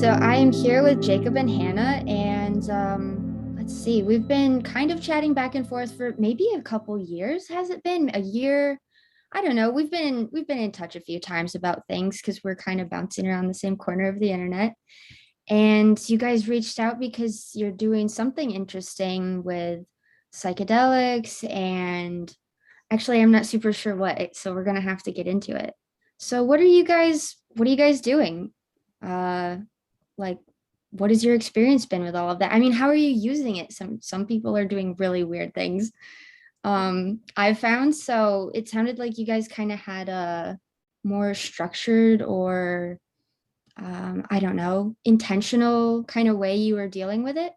So I am here with Jacob and Hannah, and let's see, we've been kind of chatting back and forth for maybe a couple years. Has it been a year? I don't know. We've been in touch a few times about things because we're kind of bouncing around the same corner of the internet. And you guys reached out because you're doing something interesting with psychedelics, and actually, I'm not super sure what, so we're gonna have to get into it. So what are you guys doing? Uh, like, what has your experience been with all of that? I mean, how are you using it? Some people are doing really weird things. I've found, so it sounded like you guys kind of had a more structured or I don't know, intentional kind of way you were dealing with it.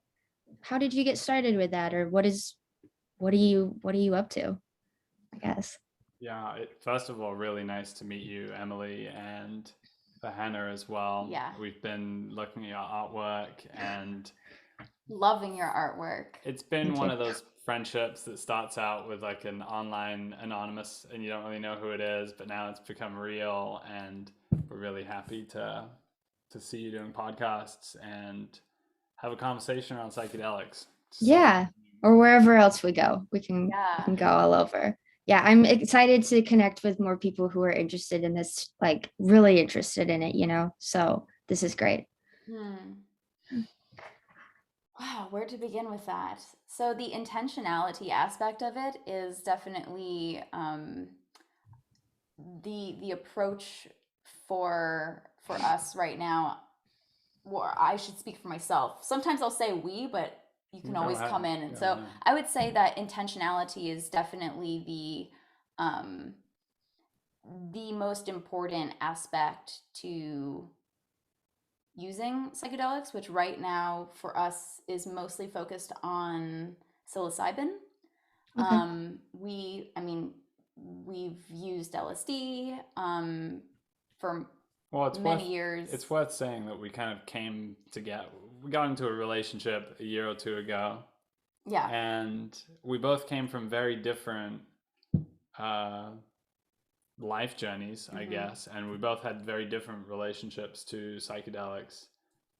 How did you get started with that, or what are you up to, I guess? First of all, really nice to meet you, Emily, and for Hannah as well. Yeah, We've been looking at your artwork, and loving your artwork. it's been Thank one you. of those friendships that starts out with like an online anonymous, and you don't really know who it is, but now it's become real, and we're really happy to see you doing podcasts and have a conversation around psychedelics. So Yeah, or wherever else we go. We can Yeah. go all over. Yeah, I'm excited to connect with more people who are interested in this, like really interested in it. So this is great. Hmm. Wow, where to begin with that? So the intentionality aspect of it is definitely the approach for us right now. Or I should speak for myself. Sometimes I'll say we, but you can go always ahead. come in. And Yeah, so no. I would say that intentionality is definitely the most important aspect to using psychedelics, which right now for us is mostly focused on psilocybin. Okay. I mean, we've used LSD for Well, many years. it's worth saying that we kind of came together. We got into a relationship a year or two ago, Yeah. and we both came from very different uh, life journeys, I Hmm. guess, and we both had very different relationships to psychedelics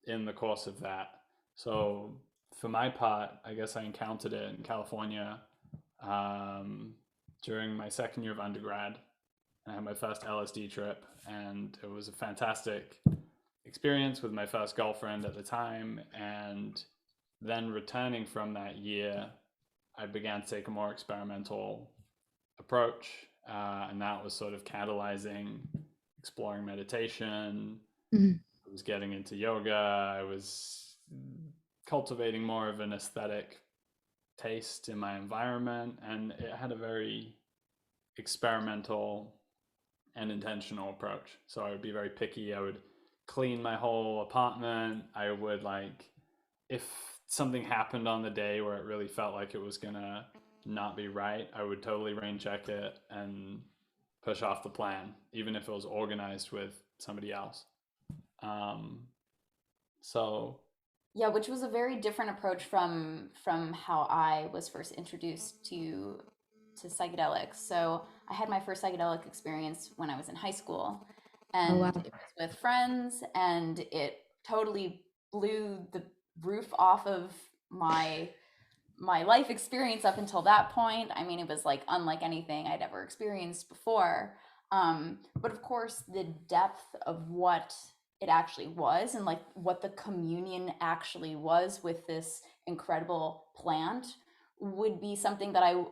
in the course of that. So, for my part, I guess I encountered it in California um, during my second year of undergrad. I had my first LSD trip, and it was a fantastic experience with my first girlfriend at the time. And then returning from that year, I began to take a more experimental approach, and that was sort of catalyzing exploring meditation. Mhm. I was getting into yoga. I was cultivating more of an aesthetic taste in my environment, and it had a very experimental and intentional approach. So I would be very picky. I would clean my whole apartment. I would like, if something happened on the day where it really felt like it was gonna not be right, I would totally rain check it and push off the plan, even if it was organized with somebody else. Um, so Yeah, which was a very different approach from how I was first introduced to psychedelics. So I had my first psychedelic experience when I was in high school, Oh and wow. it was with friends, and it totally blew the roof off of my my life experience up until that point. I mean, it was like unlike anything I'd ever experienced before. But of course, the depth of what it actually was and like what the communion actually was with this incredible plant would be something that I've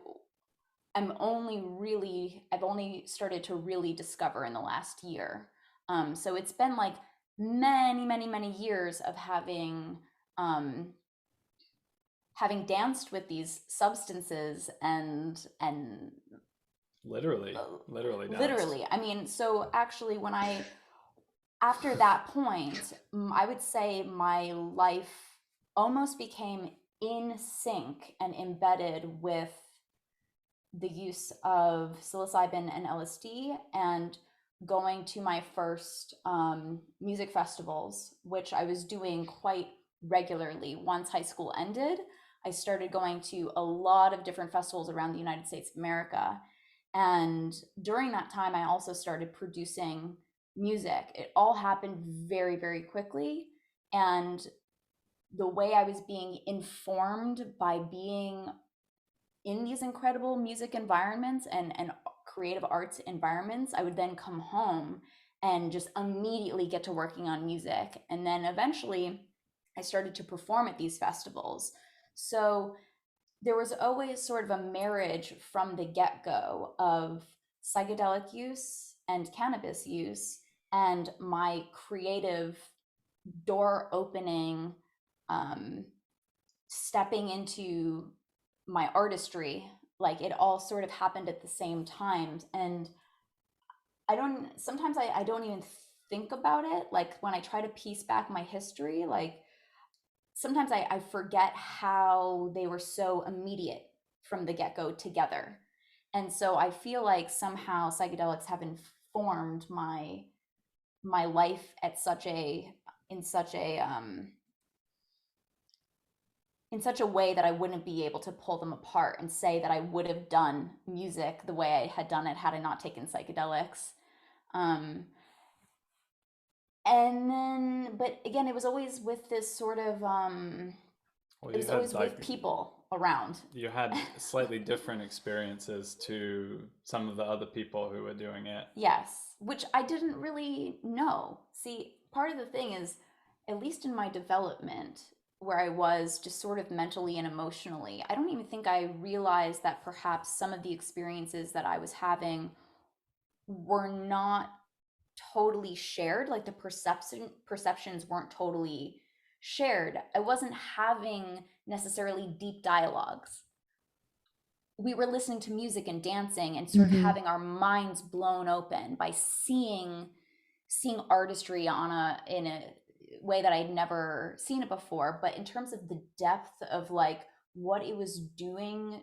only started to really discover in the last year. So it's been like many, many, many years of um, having danced with these substances and literally, literally danced. literally, I mean, so actually when I after that point, I would say my life almost became in sync and embedded with the use of psilocybin and LSD, and going to my first music festivals, which I was doing quite regularly once high school ended. I started going to a lot of different festivals around the United States of America. And during that time, I also started producing music. It all happened very, very quickly. And the way I was being informed by being in these incredible music environments and creative arts environments, I would then come home and just immediately get to working on music. And then eventually I started to perform at these festivals. So there was always sort of a marriage from the get-go of psychedelic use and cannabis use and my creative door opening, stepping into my artistry. Like it all sort of happened at the same time. And sometimes I don't even think about it. Like when I try to piece back my history, like sometimes I forget how they were so immediate from the get-go together. And so I feel like somehow psychedelics have informed my life at in such a in such a way that I wouldn't be able to pull them apart and say that I would have done music the way I had done it had I not taken psychedelics. And then, but again, it was always with this sort of, Well, it was always with people around. You had slightly different experiences to some of the other people who were doing it. Yes, which I didn't really know. See, part of the thing is, at least in my development, where I was just sort of mentally and emotionally, I don't even think I realized that perhaps some of the experiences that I was having were not totally shared. Like the perceptions weren't totally shared. I wasn't having necessarily deep dialogues. We were listening to music and dancing and sort of having our minds blown open by seeing artistry in a way that I'd never seen it before. But in terms of the depth of like what it was doing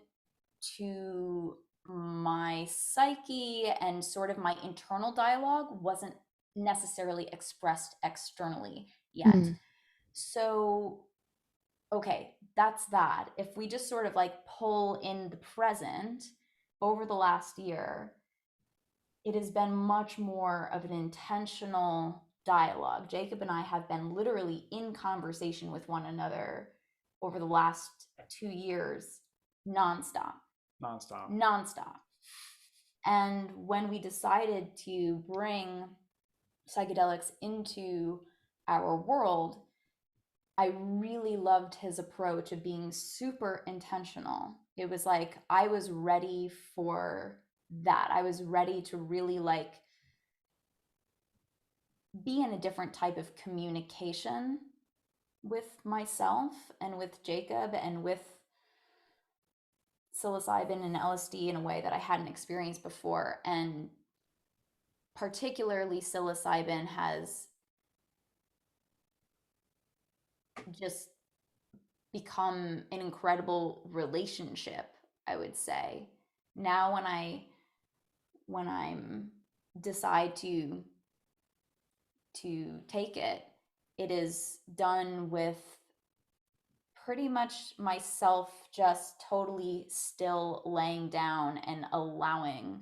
to my psyche and sort of my internal dialogue wasn't necessarily expressed externally yet. So, okay, that's that. If we just sort of like pull in the present over the last year, it has been much more of an intentional dialogue. Jacob and I have been literally in conversation with one another over the last 2 years, nonstop. And when we decided to bring psychedelics into our world, I really loved his approach of being super intentional. It was like I was ready for that. I was ready to really like be in a different type of communication with myself and with Jacob and with psilocybin and LSD in a way that I hadn't experienced before. And particularly psilocybin has just become an incredible relationship, I would say. Now when I'm decide to take it, it is done with pretty much myself just totally still laying down and allowing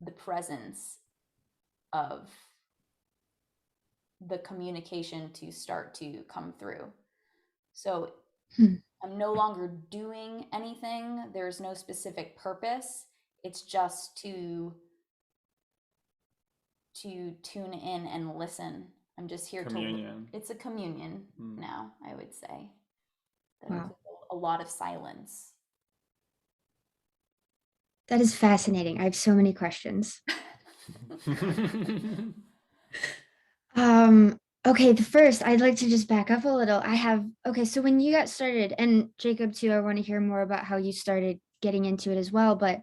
the presence of the communication to start to come through. So I'm no longer doing anything. There's no specific purpose. It's just to tune in and listen. I'm just here it's a communion now, I would say. That includes a lot of silence. That is fascinating. I have so many questions. Okay, the first, I'd like to just back up a little. So when you got started, and Jacob too, I want to hear more about how you started getting into it as well, but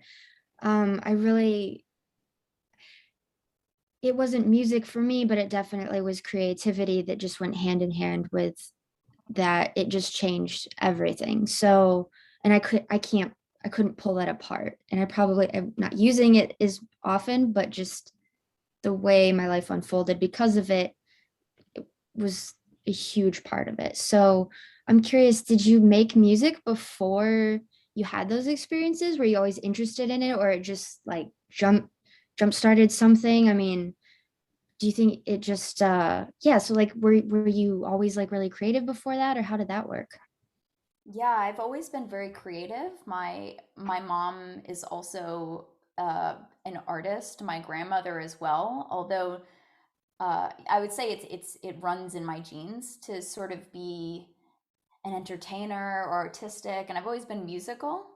it wasn't music for me, but it definitely was creativity that just went hand in hand with that. It just changed everything. So, and I couldn't pull that apart. And I'm not using it as often, but just the way my life unfolded because of it was a huge part of it. So I'm curious, did you make music before you had those experiences? Were you always interested in it, or it just like jump started something? I mean, do you think it just yeah, so like were you always like really creative before that, or how did that work? Yeah, I've always been very creative. My mom is also an artist. My grandmother as well. Although I would say it runs in my genes to sort of be an entertainer or artistic, and I've always been musical.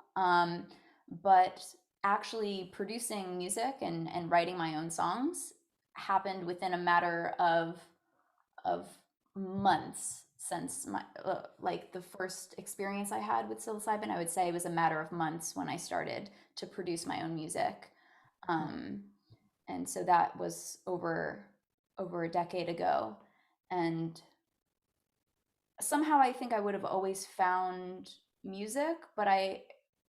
But actually producing music and writing my own songs happened within a matter of months since my like the first experience I had with psilocybin. I would say it was a matter of months when I started to produce my own music. Um, and so that was over a decade ago. And somehow I think I would have always found music, but I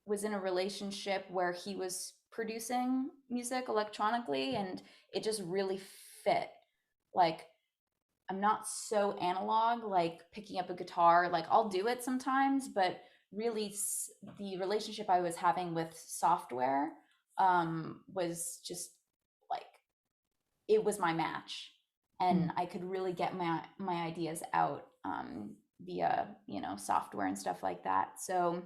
was in a relationship where he was producing music electronically and it just really fit. Like, I'm not so analog, like picking up a guitar. Like, I'll do it sometimes, but really the relationship I was having with software was just like, it was my match. Mm. And I could really get my ideas out via, software and stuff like that. So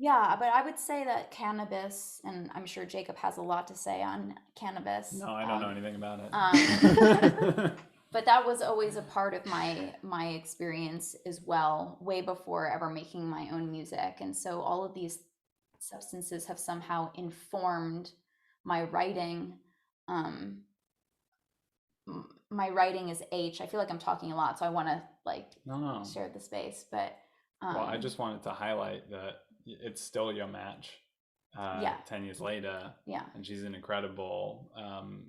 yeah, but I would say that cannabis, and I'm sure Jacob has a lot to say on cannabis. No, I don't know anything about Um, it. but that was always a part of my experience as well, way before ever making my own music. And so all of these substances have somehow informed my writing. Um, my writing is H. I feel like I'm talking a lot, so I want to like No. share the space. But Well, I just wanted to highlight that it's still your match yeah, 10 years later. yeah, And she's an incredible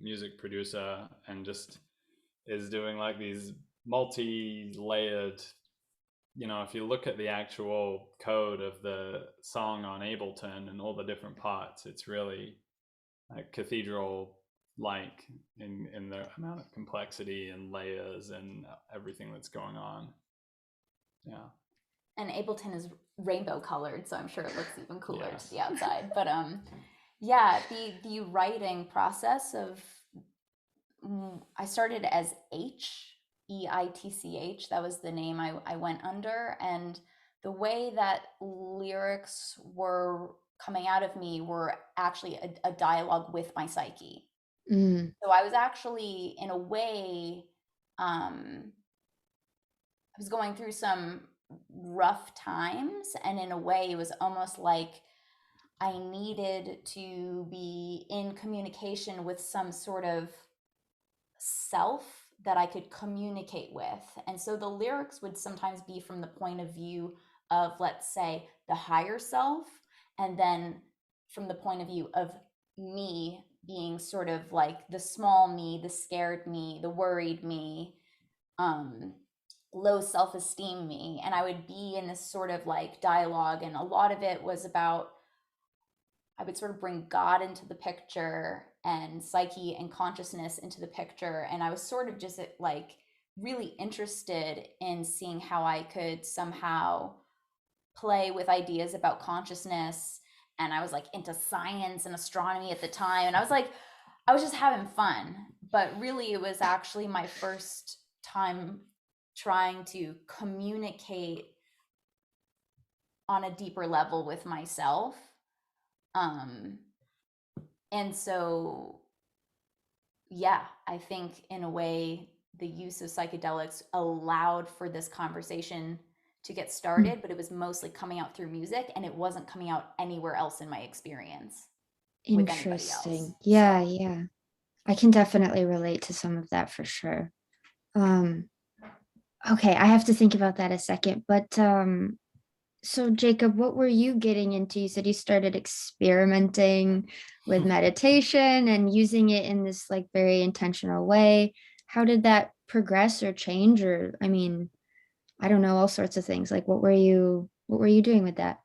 music producer and just is doing like these multi-layered, if you look at the actual code of the song on Ableton and all the different parts, it's really like cathedral like in the amount of complexity and layers and everything that's going on. Yeah. and Ableton is rainbow colored, so I'm sure it looks even cooler Yes. to the outside. But yeah, the writing process of I started as Heitch. That was the name I went under. And the way that lyrics were coming out of me were actually a dialogue with my psyche. Mm. So I was actually, in a way, I was going through some rough times. And in a way, it was almost like I needed to be in communication with some sort of self that I could communicate with. And so the lyrics would sometimes be from the point of view of, let's say, the higher self, and then from the point of view of me being sort of like the small me, the scared me, the worried me, um, low self esteem me. And I would be in this sort of like dialogue. And a lot of it was about I would sort of bring God into the picture and psyche and consciousness into the picture. And I was sort of just like really interested in seeing how I could somehow play with ideas about consciousness. And I was like into science and astronomy at the time. And I was just having fun. But really, it was actually my first time trying to communicate on a deeper level with myself. Um, and so, yeah, I think in a way, the use of psychedelics allowed for this conversation to get started, but it was mostly coming out through music and it wasn't coming out anywhere else in my experience with anybody else. Interesting. Yeah, So, yeah. I can definitely relate to some of that for sure. Um, okay, I have to think about that a second. But so Jacob, what were you getting into? You said you started experimenting with meditation and using it in this like very intentional way. How did that progress or change? Or I mean, I don't know, all sorts of things. Like what were you doing with that?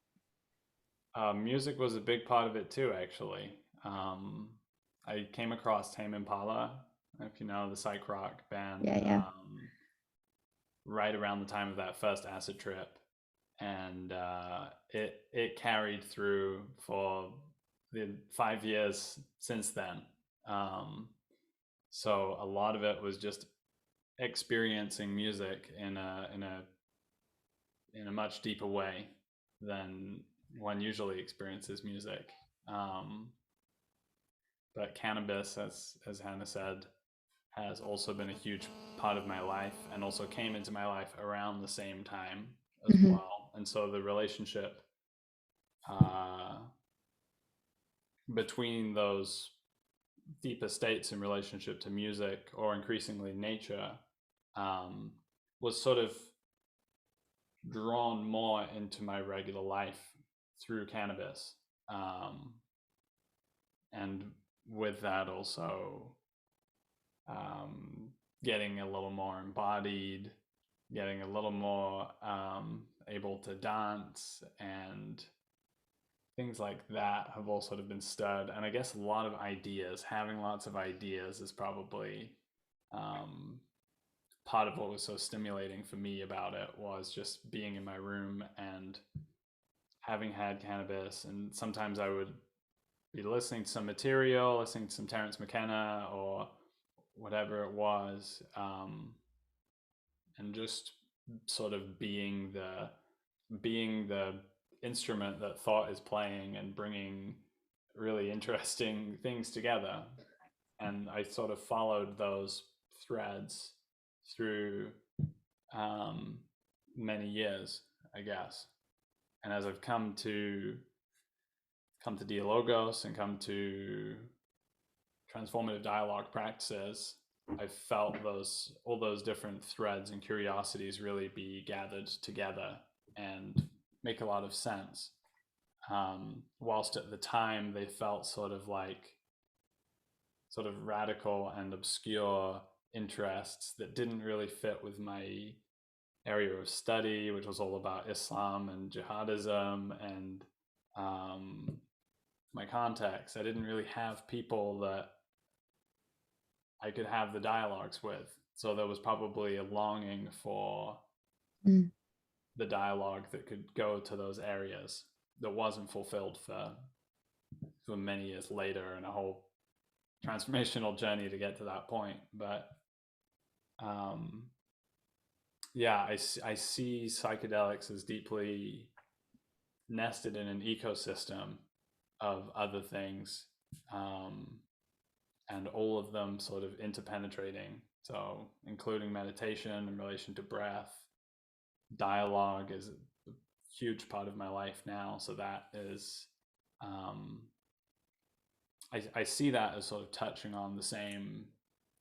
Music was a big part of it too, actually. I came across Tame Impala, if you know, the psych rock band, Yeah, yeah. right around the time of that first acid trip, and it carried through for the 5 years since then. Um, So a lot of it was just experiencing music in a much deeper way than one usually experiences music. But cannabis, as Hannah said, has also been a huge part of my life, and also came into my life around the same time as well. And so the relationship between those deeper states in relationship to music, or increasingly nature, was sort of drawn more into my regular life through cannabis. And with that also getting a little more embodied, getting a little more able to dance, and things like that have all sort of been stirred. And I guess a lot of ideas, having lots of ideas is probably part of what was so stimulating for me about it, was just being in my room and having had cannabis. And sometimes I would be listening to some material, listening to some Terence McKenna or whatever it was, and just sort of being the instrument that thought is playing and bringing really interesting things together. And I sort of followed those threads through many years, I guess. And as I've come to Dialogos and come to transformative dialogue practices, I felt all those different threads and curiosities really be gathered together and make a lot of sense. Whilst at the time they felt sort of radical and obscure interests that didn't really fit with my area of study, which was all about Islam and jihadism and my context. I didn't really have people that I could have the dialogues with. So there was probably a longing for the dialogue that could go to those areas that wasn't fulfilled for many years later, and a whole transformational journey to get to that point. But yeah, I see psychedelics as deeply nested in an ecosystem of other things, and all of them sort of interpenetrating. So including meditation in relation to breath, dialogue is a huge part of my life now. So that is, I see that as sort of touching on the same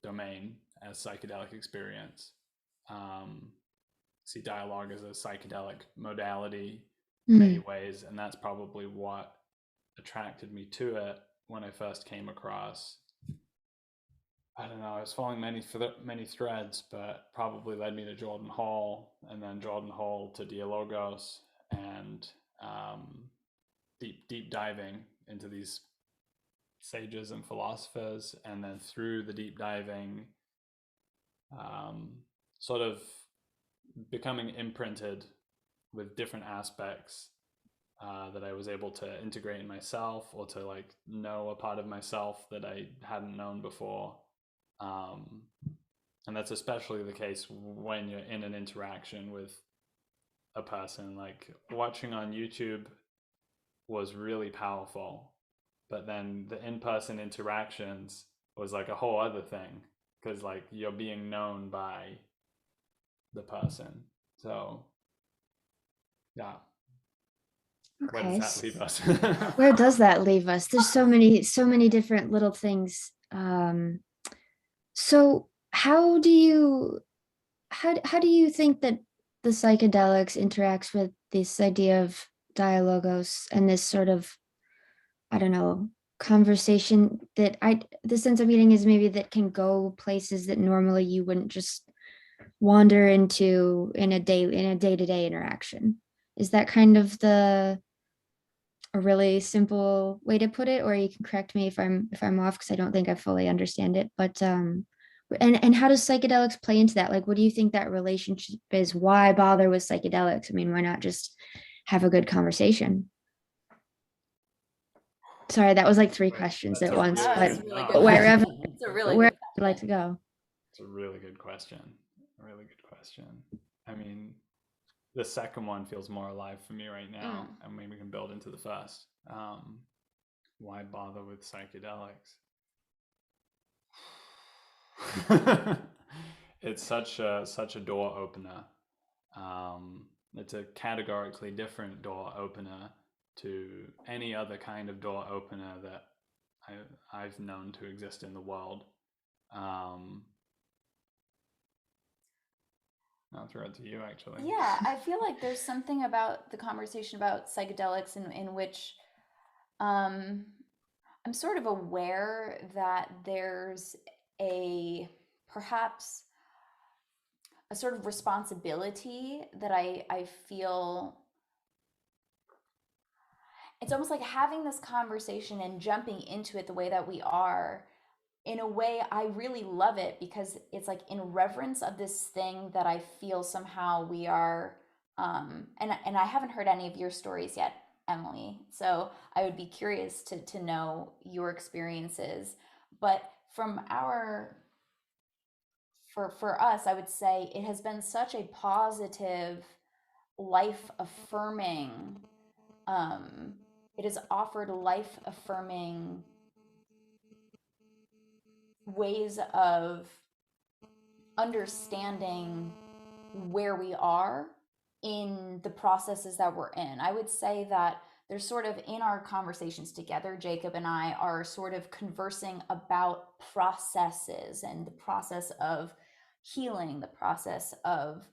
domain as psychedelic experience. See dialogue as a psychedelic modality in many ways, and that's probably what attracted me to it when I first came across. I don't know, I was following many threads, but probably led me to Jordan Hall, and then Jordan Hall to Dialogos, and deep diving into these sages and philosophers, and then through the deep diving, sort of becoming imprinted with different aspects that I was able to integrate in myself, or to know a part of myself that I hadn't known before. And that's especially the case when you're in an interaction with a person. Like watching on YouTube was really powerful, but then the in-person interactions was like a whole other thing, because you're being known by the person. So yeah. Okay. Where does that leave us? Where does that leave us? There's so many different little things. So how do you think that the psychedelics interacts with this idea of dialogos and this sort of, I don't know, conversation that the sense I'm getting is maybe that can go places that normally you wouldn't just wander into in a day-to-day interaction? Is that kind of a really simple way to put it, or you can correct me if I'm off, because I don't think I fully understand it. But and how does psychedelics play into that? What do you think that relationship is? Why bother with psychedelics? I mean, why not just have a good conversation? Sorry, that was 3 questions at once, but wherever like to go? It's a really good question. A really good question. I mean, the second one feels more alive for me right now, and maybe we can build into the first. Why bother with psychedelics? It's such a door opener. It's a categorically different door opener to any other kind of door opener that I've known to exist in the world. I'll throw it to you, actually. Yeah, I feel like there's something about the conversation about psychedelics in which I'm sort of aware that there's perhaps a sort of responsibility that I feel. It's almost like having this conversation and jumping into it the way that we are. In a way, I really love it because it's like in reverence of this thing that I feel somehow we are. And I haven't heard any of your stories yet, Emilee. So I would be curious to know your experiences. But from for us, I would say it has been such a positive, life affirming. It has offered life affirming ways of understanding where we are in the processes that we're in. I would say that there's sort of in our conversations together, Jacob and I are sort of conversing about processes and the process of healing, the process of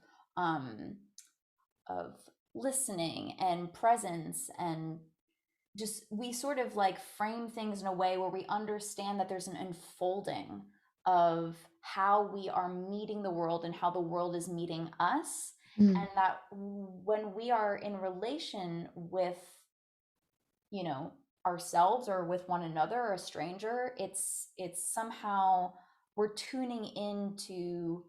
listening and presence, and just we sort of like frame things in a way where we understand that there's an unfolding of how we are meeting the world and how the world is meeting us. And that when we are in relation with, you know, ourselves or with one another or a stranger, it's somehow we're tuning into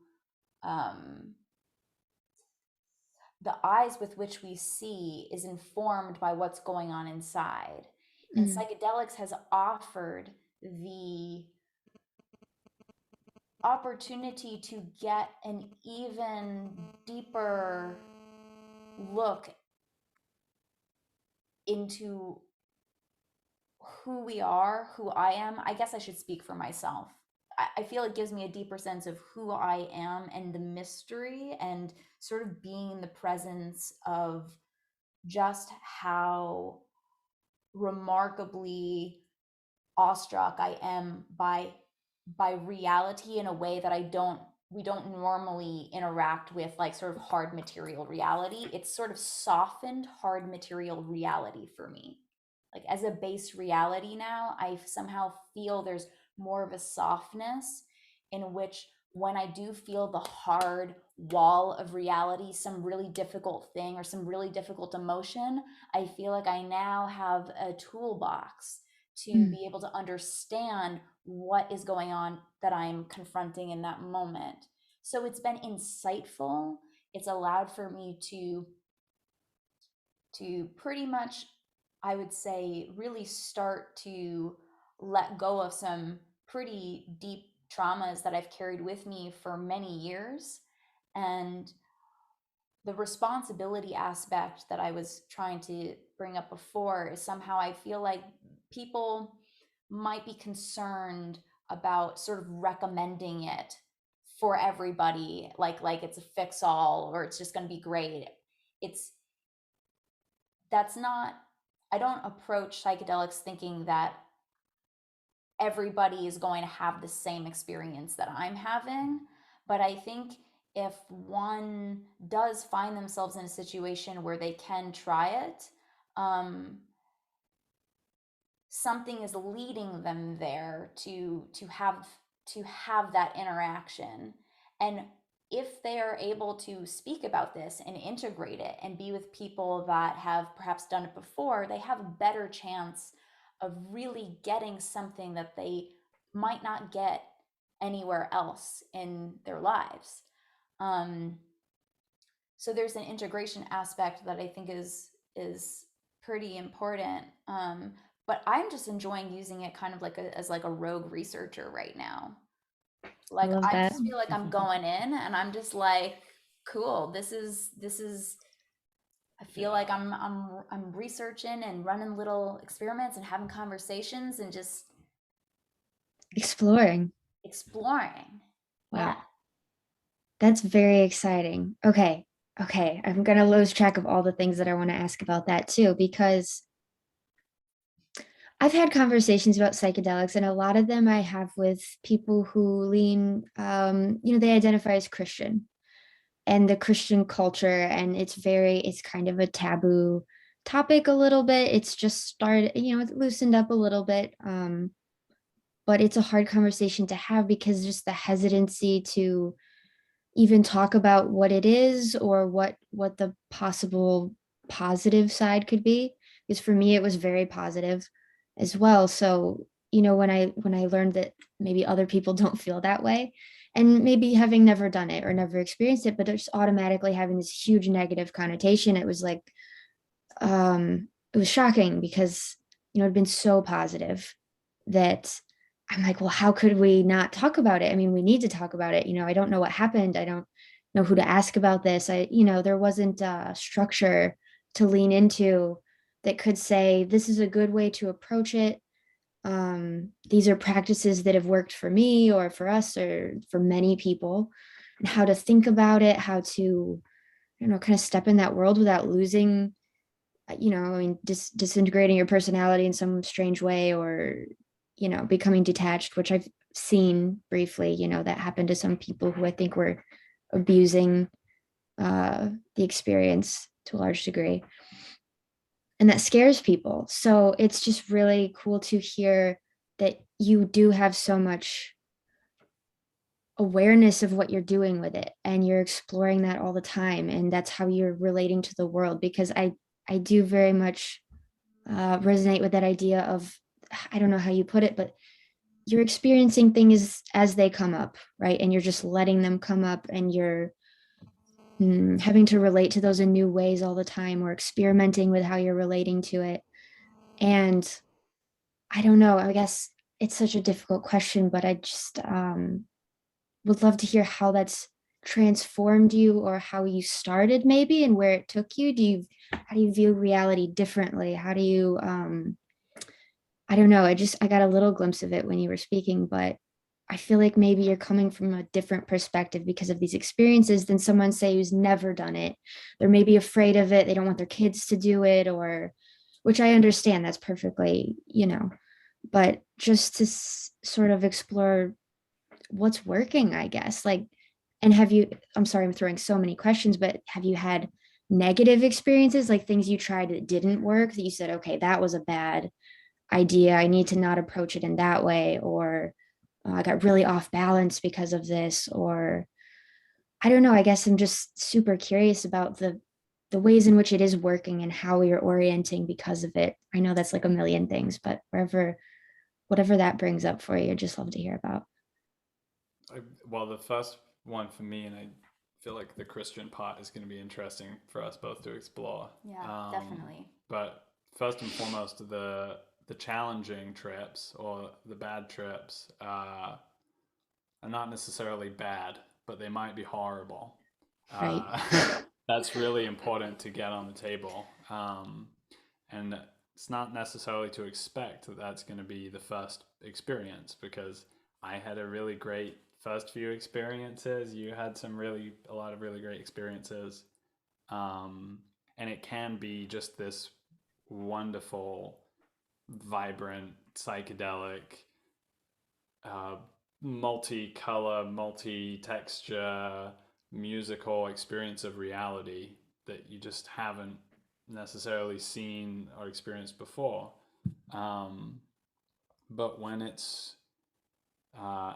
the eyes with which we see is informed by what's going on inside. And psychedelics has offered the opportunity to get an even deeper look into who we are, who I am. I guess I should speak for myself. I feel it gives me a deeper sense of who I am and the mystery, and sort of being in the presence of just how remarkably awestruck I am by reality in a way that we don't normally interact with, like sort of hard material reality. It's sort of softened hard material reality for me. Like as a base reality now, I somehow feel there's more of a softness in which when I do feel the hard wall of reality, some really difficult thing or some really difficult emotion, I feel like I now have a toolbox to be able to understand what is going on that I'm confronting in that moment. So it's been insightful. It's allowed for me to pretty much, I would say, really start to let go of some pretty deep traumas that I've carried with me for many years. And the responsibility aspect that I was trying to bring up before is somehow I feel like people might be concerned about sort of recommending it for everybody, like it's a fix all or it's just going to be great. That's not, I don't approach psychedelics thinking that everybody is going to have the same experience that I'm having. But I think if one does find themselves in a situation where they can try it, something is leading them there to have that interaction. And if they are able to speak about this and integrate it and be with people that have perhaps done it before, they have a better chance of really getting something that they might not get anywhere else in their lives. So there's an integration aspect that I think is pretty important. But I'm just enjoying using it kind of like as like a rogue researcher right now. I Like love I that. just feel like I'm going in and I'm just like, cool. This is I feel like Yeah. I'm researching and running little experiments and having conversations and just Exploring. exploring. Yeah. Wow. That's very exciting. Okay. Okay. I'm going to lose track of all the things that I want to ask about that too, because I've had conversations about psychedelics, and a lot of them I have with people who lean, they identify as Christian and the Christian culture. And it's kind of a taboo topic a little bit. It's just started, it's loosened up a little bit. But it's a hard conversation to have because just the hesitancy to even talk about what it is or what the possible positive side could be, because for me it was very positive as well. So when I learned that maybe other people don't feel that way, and maybe having never done it or never experienced it, but just automatically having this huge negative connotation, it was like it was shocking because it'd been so positive that I'm like, well, how could we not talk about it? I mean, we need to talk about it. I don't know what happened. I don't know who to ask about this. There wasn't a structure to lean into that could say, this is a good way to approach it. These are practices that have worked for me or for us or for many people, and how to think about it, how to, kind of step in that world without losing, I mean, disintegrating your personality in some strange way, or, becoming detached, which I've seen briefly, that happened to some people who I think were abusing the experience to a large degree. And that scares people. So it's just really cool to hear that you do have so much awareness of what you're doing with it, and you're exploring that all the time, and that's how you're relating to the world. Because I do very much resonate with that idea of, I don't know how you put it, but you're experiencing things as they come up, right? And you're just letting them come up, and you're having to relate to those in new ways all the time, or experimenting with how you're relating to it. And I don't know, I guess it's such a difficult question, but I just would love to hear how that's transformed you, or how you started maybe, and where it took you. How do you view reality differently? How do you I don't know. I got a little glimpse of it when you were speaking, but I feel like maybe you're coming from a different perspective because of these experiences than someone, say, who's never done it. They're maybe afraid of it. They don't want their kids to do it, or, which I understand, that's perfectly, but just to sort of explore what's working, I guess. Like, and I'm sorry, I'm throwing so many questions, but have you had negative experiences, like things you tried that didn't work, that you said, okay, that was a bad idea, I need to not approach it in that way, or I got really off balance because of this, or I don't know. I guess I'm just super curious about the ways in which it is working and how you're orienting because of it. I know that's like a million things, but whatever that brings up for you, I'd just love to hear about. Well, the first one for me, and I feel like the Christian part is going to be interesting for us both to explore. Yeah, definitely. But first and foremost, the challenging trips or the bad trips are not necessarily bad, but they might be horrible. Right. Uh, that's really important to get on the table. And it's not necessarily to expect that that's going to be the first experience, because I had a really great first few experiences. You had a lot of really great experiences. And it can be just this wonderful, vibrant, psychedelic, uh, multi-color, multi-texture, musical experience of reality that you just haven't necessarily seen or experienced before. Um, but when it's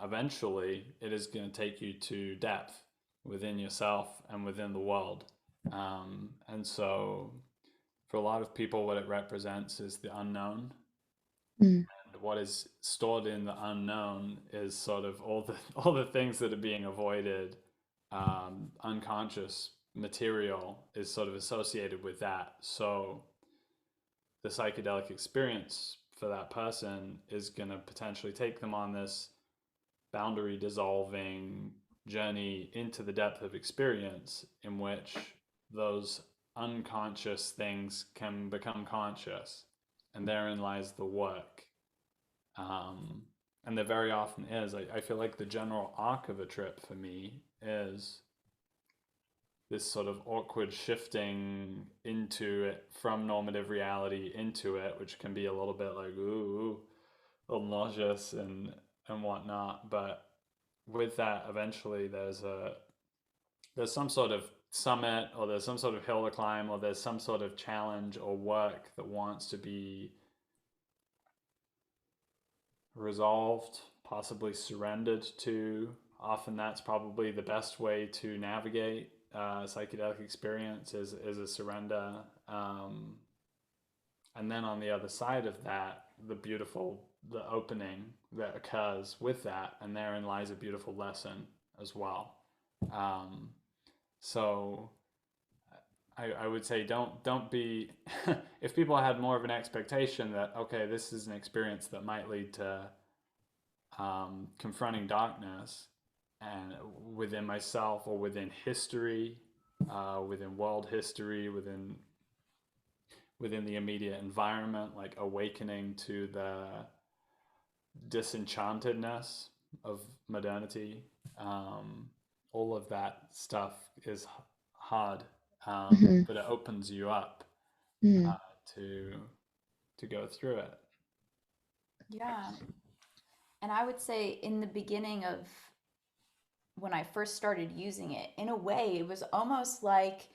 eventually, it is going to take you to depth within yourself and within the world. And so, for a lot of people, what it represents is the unknown. Mm. And what is stored in the unknown is sort of all the things that are being avoided. Unconscious material is sort of associated with that. So the psychedelic experience for that person is going to potentially take them on this boundary dissolving journey into the depth of experience in which those unconscious things can become conscious. And therein lies the work. And there very often is. I feel like the general arc of a trip for me is this sort of awkward shifting into it from normative reality into it, which can be a little bit like, ooh, a little nauseous and whatnot. But with that, eventually there's some sort of summit, or there's some sort of hill to climb, or there's some sort of challenge or work that wants to be resolved, possibly surrendered to. Often that's probably the best way to navigate psychedelic experience is a surrender. And then on the other side of that, the opening that occurs with that, and therein lies a beautiful lesson as well. So I would say don't be if people had more of an expectation that, okay, this is an experience that might lead to confronting darkness and within myself or within history, within world history, within the immediate environment, like awakening to the disenchantedness of modernity. All of that stuff is hard, but it opens you up to go through it. Yeah. And I would say in the beginning of when I first started using it, in a way, it was almost like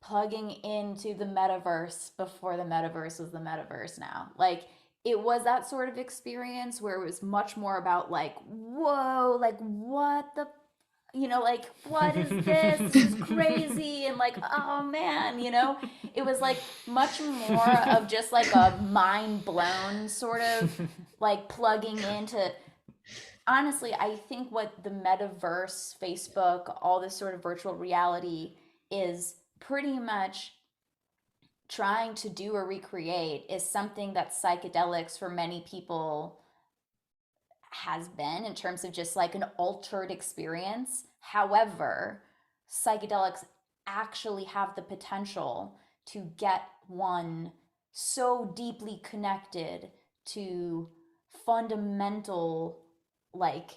plugging into the metaverse before the metaverse was the metaverse now. Like, it was that sort of experience where it was much more about like, whoa, like what the, like, what is this? This is crazy. And like, oh man, it was like much more of just like a mind blown sort of like plugging into. Honestly, I think what the metaverse, Facebook, all this sort of virtual reality is pretty much trying to do or recreate is something that psychedelics for many people has been, in terms of just like an altered experience. However, psychedelics actually have the potential to get one so deeply connected to fundamental like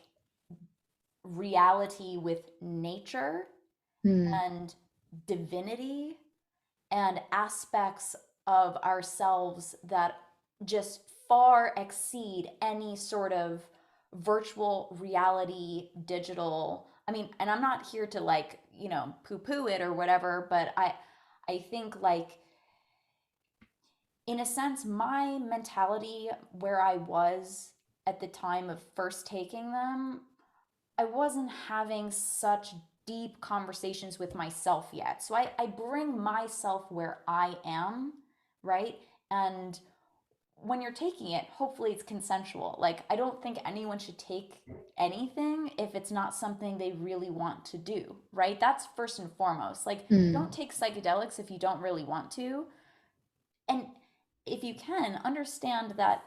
reality with nature and divinity and aspects of ourselves that just far exceed any sort of virtual reality, digital. I mean, and I'm not here to like, poo-poo it or whatever, but I think like in a sense my mentality where I was at the time of first taking them, I wasn't having such deep conversations with myself yet. So I bring myself where I am, right? And when you're taking it, hopefully it's consensual. Like, I don't think anyone should take anything if it's not something they really want to do, right? That's first and foremost. Like, don't take psychedelics if you don't really want to. And if you can, understand that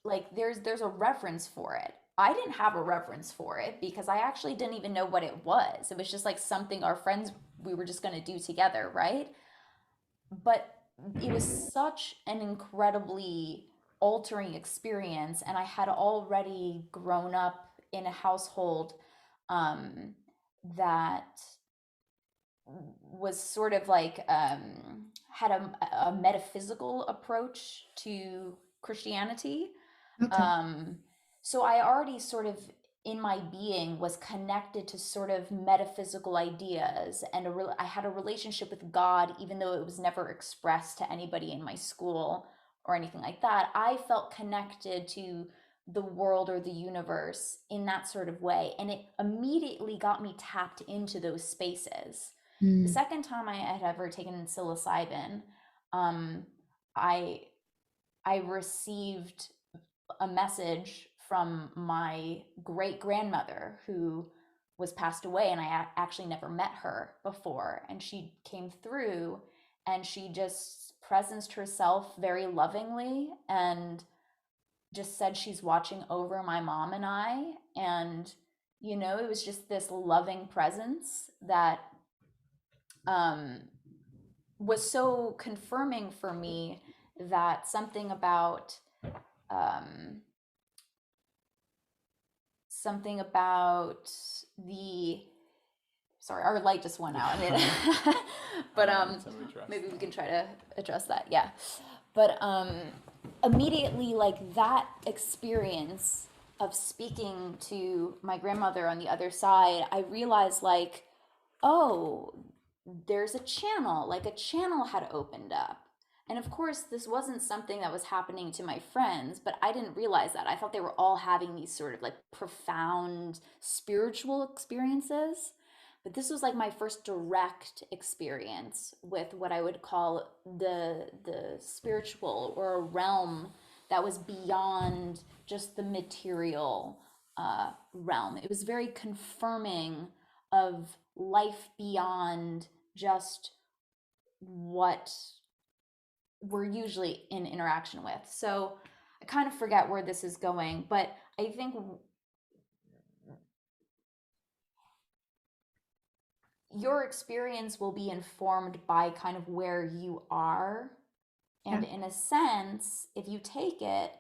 like there's a reference for it. I didn't have a reference for it because I actually didn't even know what it was. It was just like something our friends, we were just going to do together, right? But it was such an incredibly altering experience, and I had already grown up in a household that was sort of like had a metaphysical approach to Christianity. Okay. So I already sort of in my being was connected to sort of metaphysical ideas, and I had a relationship with God, even though it was never expressed to anybody in my school or anything like that. I felt connected to the world or the universe in that sort of way, and it immediately got me tapped into those spaces. The second time I had ever taken psilocybin, I I received a message from my great grandmother who was passed away, and I actually never met her before. And she came through and she just presenced herself very lovingly and just said she's watching over my mom and I. And, you know, it was just this loving presence that was so confirming for me that something about the sorry, our light just went out. But maybe we can try to address that. Yeah. But immediately, like, that experience of speaking to my grandmother on the other side, I realized, like, oh, there's a channel, like a channel had opened up. And of course, this wasn't something that was happening to my friends, but I didn't realize that. I thought they were all having these sort of like profound spiritual experiences. But this was like my first direct experience with what I would call the spiritual, or a realm that was beyond just the material realm. It was very confirming of life beyond just what we're usually in interaction with. So I kind of forget where this is going, but I think your experience will be informed by kind of where you are. And in a sense, if you take it,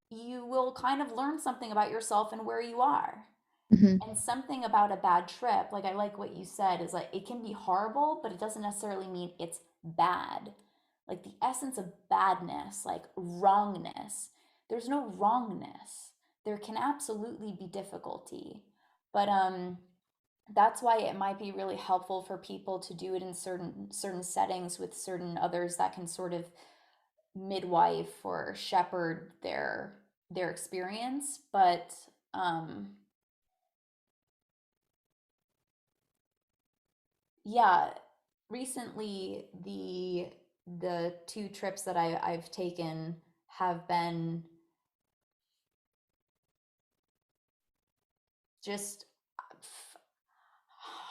you will kind of learn something about yourself and where you are. And something about a bad trip, like I like what you said, is like it can be horrible, but it doesn't necessarily mean it's bad. Like the essence of badness, like wrongness, there's no wrongness. There can absolutely be difficulty. But that's why it might be really helpful for people to do it in certain settings with certain others that can sort of midwife or shepherd their experience. But yeah, recently the two trips that I've taken have been just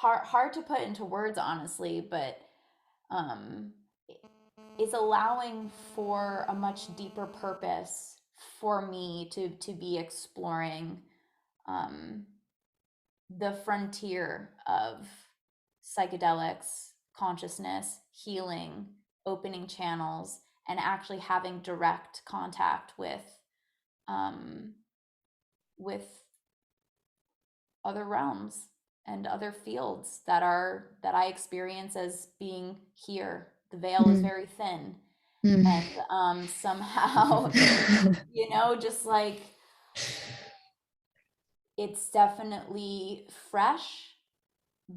hard to put into words, honestly, but is allowing for a much deeper purpose for me to be exploring the frontier of psychedelics, consciousness, healing, opening channels, and actually having direct contact with other realms and other fields that I experience as being here. The veil is very thin, and somehow, you know, just like it's definitely fresh,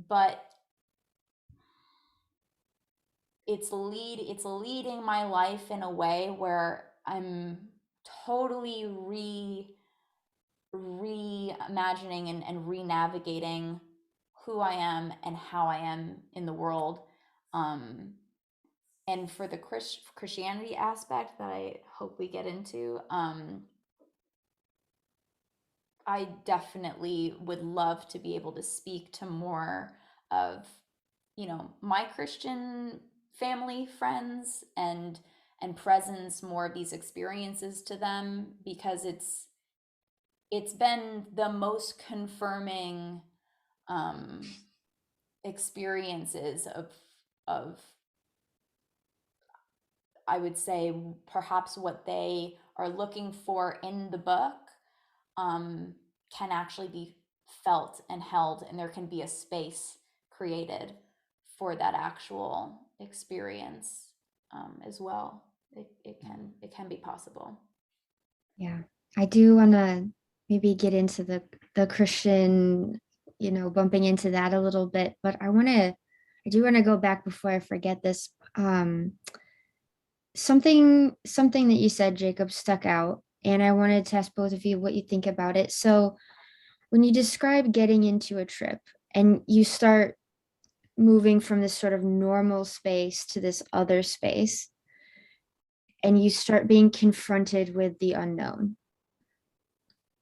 but it's leading my life in a way where I'm totally reimagining and re-navigating who I am and how I am in the world. And for the Christianity aspect that I hope we get into, I definitely would love to be able to speak to more of, you know, my Christian family, friends, and presence more of these experiences to them, because it's been the most confirming experiences of I would say perhaps what they are looking for in the book can actually be felt and held, and there can be a space created for that actual experience as well. It can be possible. Yeah, I do want to maybe get into the Christian, you know, bumping into that a little bit, but I do want to go back before I forget this. Something that you said, Jacob, stuck out, and I wanted to ask both of you what you think about it. So when you describe getting into a trip and you start moving from this sort of normal space to this other space, and you start being confronted with the unknown,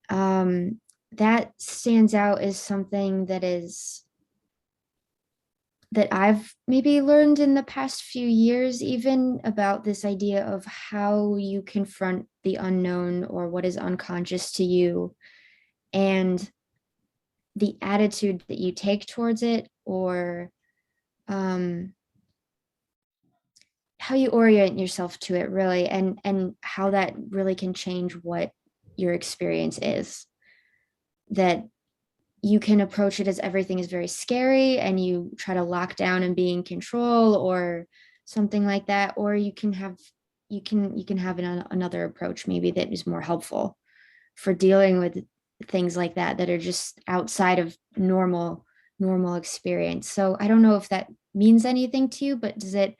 that stands out as something that is that I've maybe learned in the past few years, even about this idea of how you confront the unknown or what is unconscious to you, and the attitude that you take towards it, or um, how you orient yourself to it, really, and how that really can change what your experience is. That you can approach it as everything is very scary and you try to lock down and be in control or something like that, or you can have another approach maybe that is more helpful for dealing with things like that are just outside of normal experience. So I don't know if that means anything to you, but does it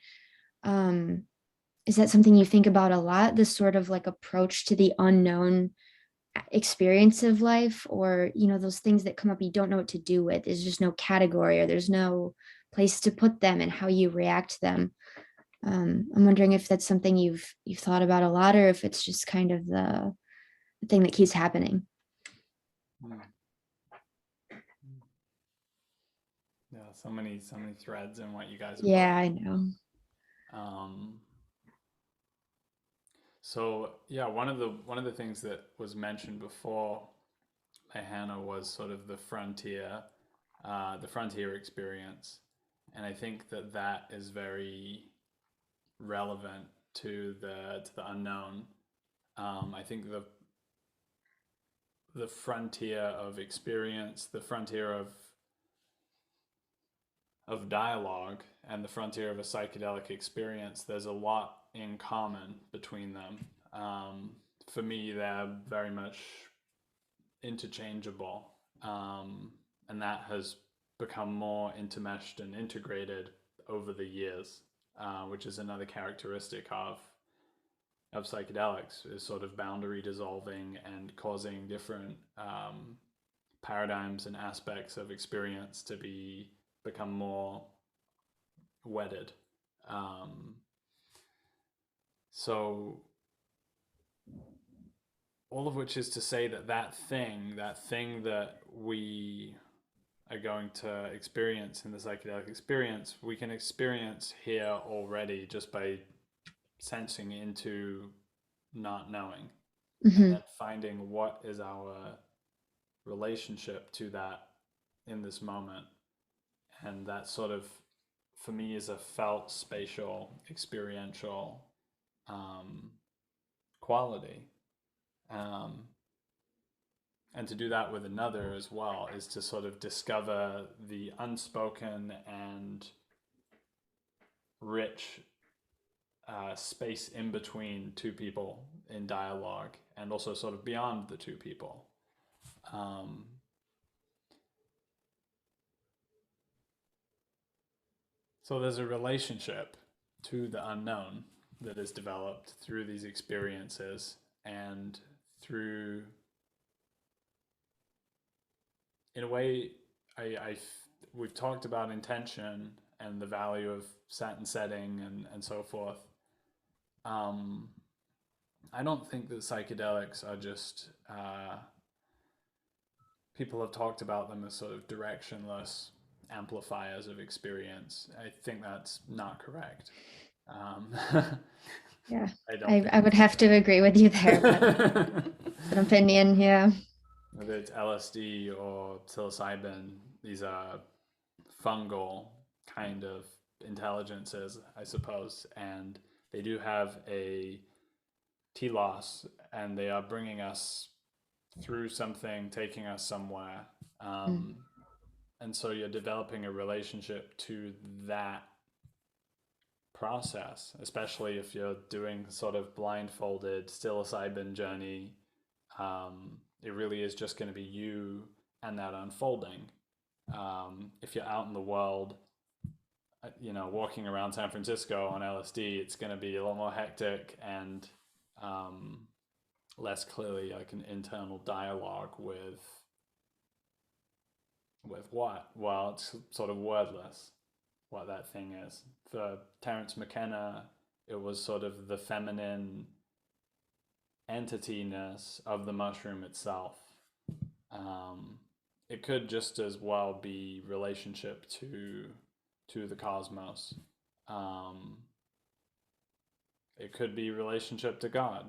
um is that something you think about a lot, this sort of like approach to the unknown experience of life, or those things that come up you don't know what to do with? There's just no category, or there's no place to put them and how you react to them. I'm wondering if that's something you've thought about a lot, or if it's just kind of the thing that keeps happening. Mm. Yeah, so many threads in what you guys are Yeah, I bringing. know. So yeah, one of the things that was mentioned before by Hannah was sort of the frontier experience, and I think that that is very relevant to the unknown. I think the frontier of experience, the frontier of dialogue, and the frontier of a psychedelic experience, there's a lot in common between them. For me, they're very much interchangeable, and that has become more intermeshed and integrated over the years, which is another characteristic of psychedelics, is sort of boundary dissolving and causing different paradigms and aspects of experience to become more wedded. So all of which is to say that thing that we are going to experience in the psychedelic experience, we can experience here already just by sensing into not knowing, and Mm-hmm. then finding what is our relationship to that in this moment. And that sort of, for me, is a felt, spatial, experiential quality. Um, and to do that with another as well is to sort of discover the unspoken and rich space in between two people in dialogue, and also sort of beyond the two people. Um, so there's a relationship to the unknown that is developed through these experiences, and through, in a way, we've talked about intention and the value of set and setting and so forth. Um, I don't think that psychedelics are just, people have talked about them as sort of directionless amplifiers of experience. I think that's not correct. Um, Yeah, I don't I think would have to agree with you there, but it's an opinion. Yeah. whether it's LSD or psilocybin, these are fungal kind of intelligences, I suppose, and they do have a telos, and they are bringing us through something, taking us somewhere. Mm. And so you're developing a relationship to that process, especially if you're doing sort of blindfolded psilocybin journey. It really is just going to be you and that unfolding. If you're out in the world, walking around San Francisco on LSD, it's going to be a lot more hectic and less clearly like an internal dialogue with what? Well, it's sort of wordless what that thing is. For Terence McKenna, it was sort of the feminine entityness of the mushroom itself. It could just as well be relationship to to the cosmos. It could be relationship to God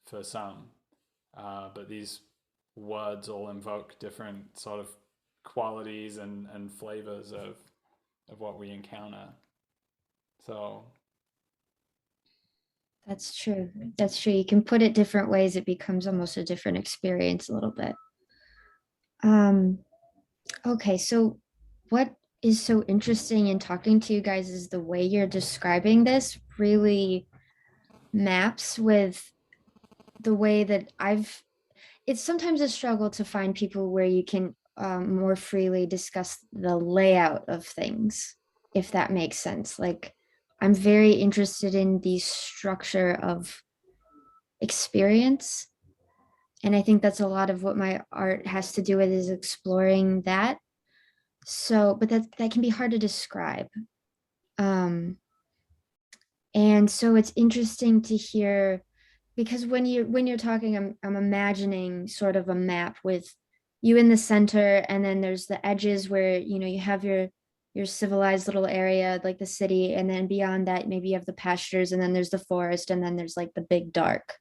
for some, but these words all invoke different sort of qualities and flavors of what we encounter. So That's true. That's true. You can put it different ways. It becomes almost a different experience a little bit. Okay, so what is so interesting in talking to you guys is the way you're describing this really maps with the way that it's sometimes a struggle to find people where you can more freely discuss the layout of things, if that makes sense. Like, I'm very interested in the structure of experience. And I think that's a lot of what my art has to do with, is exploring that. So, but that can be hard to describe. And so it's interesting to hear, because when you're talking, I'm imagining sort of a map with you in the center, and then there's the edges where you have your civilized little area like the city, and then beyond that maybe you have the pastures, and then there's the forest, and then there's like the big dark,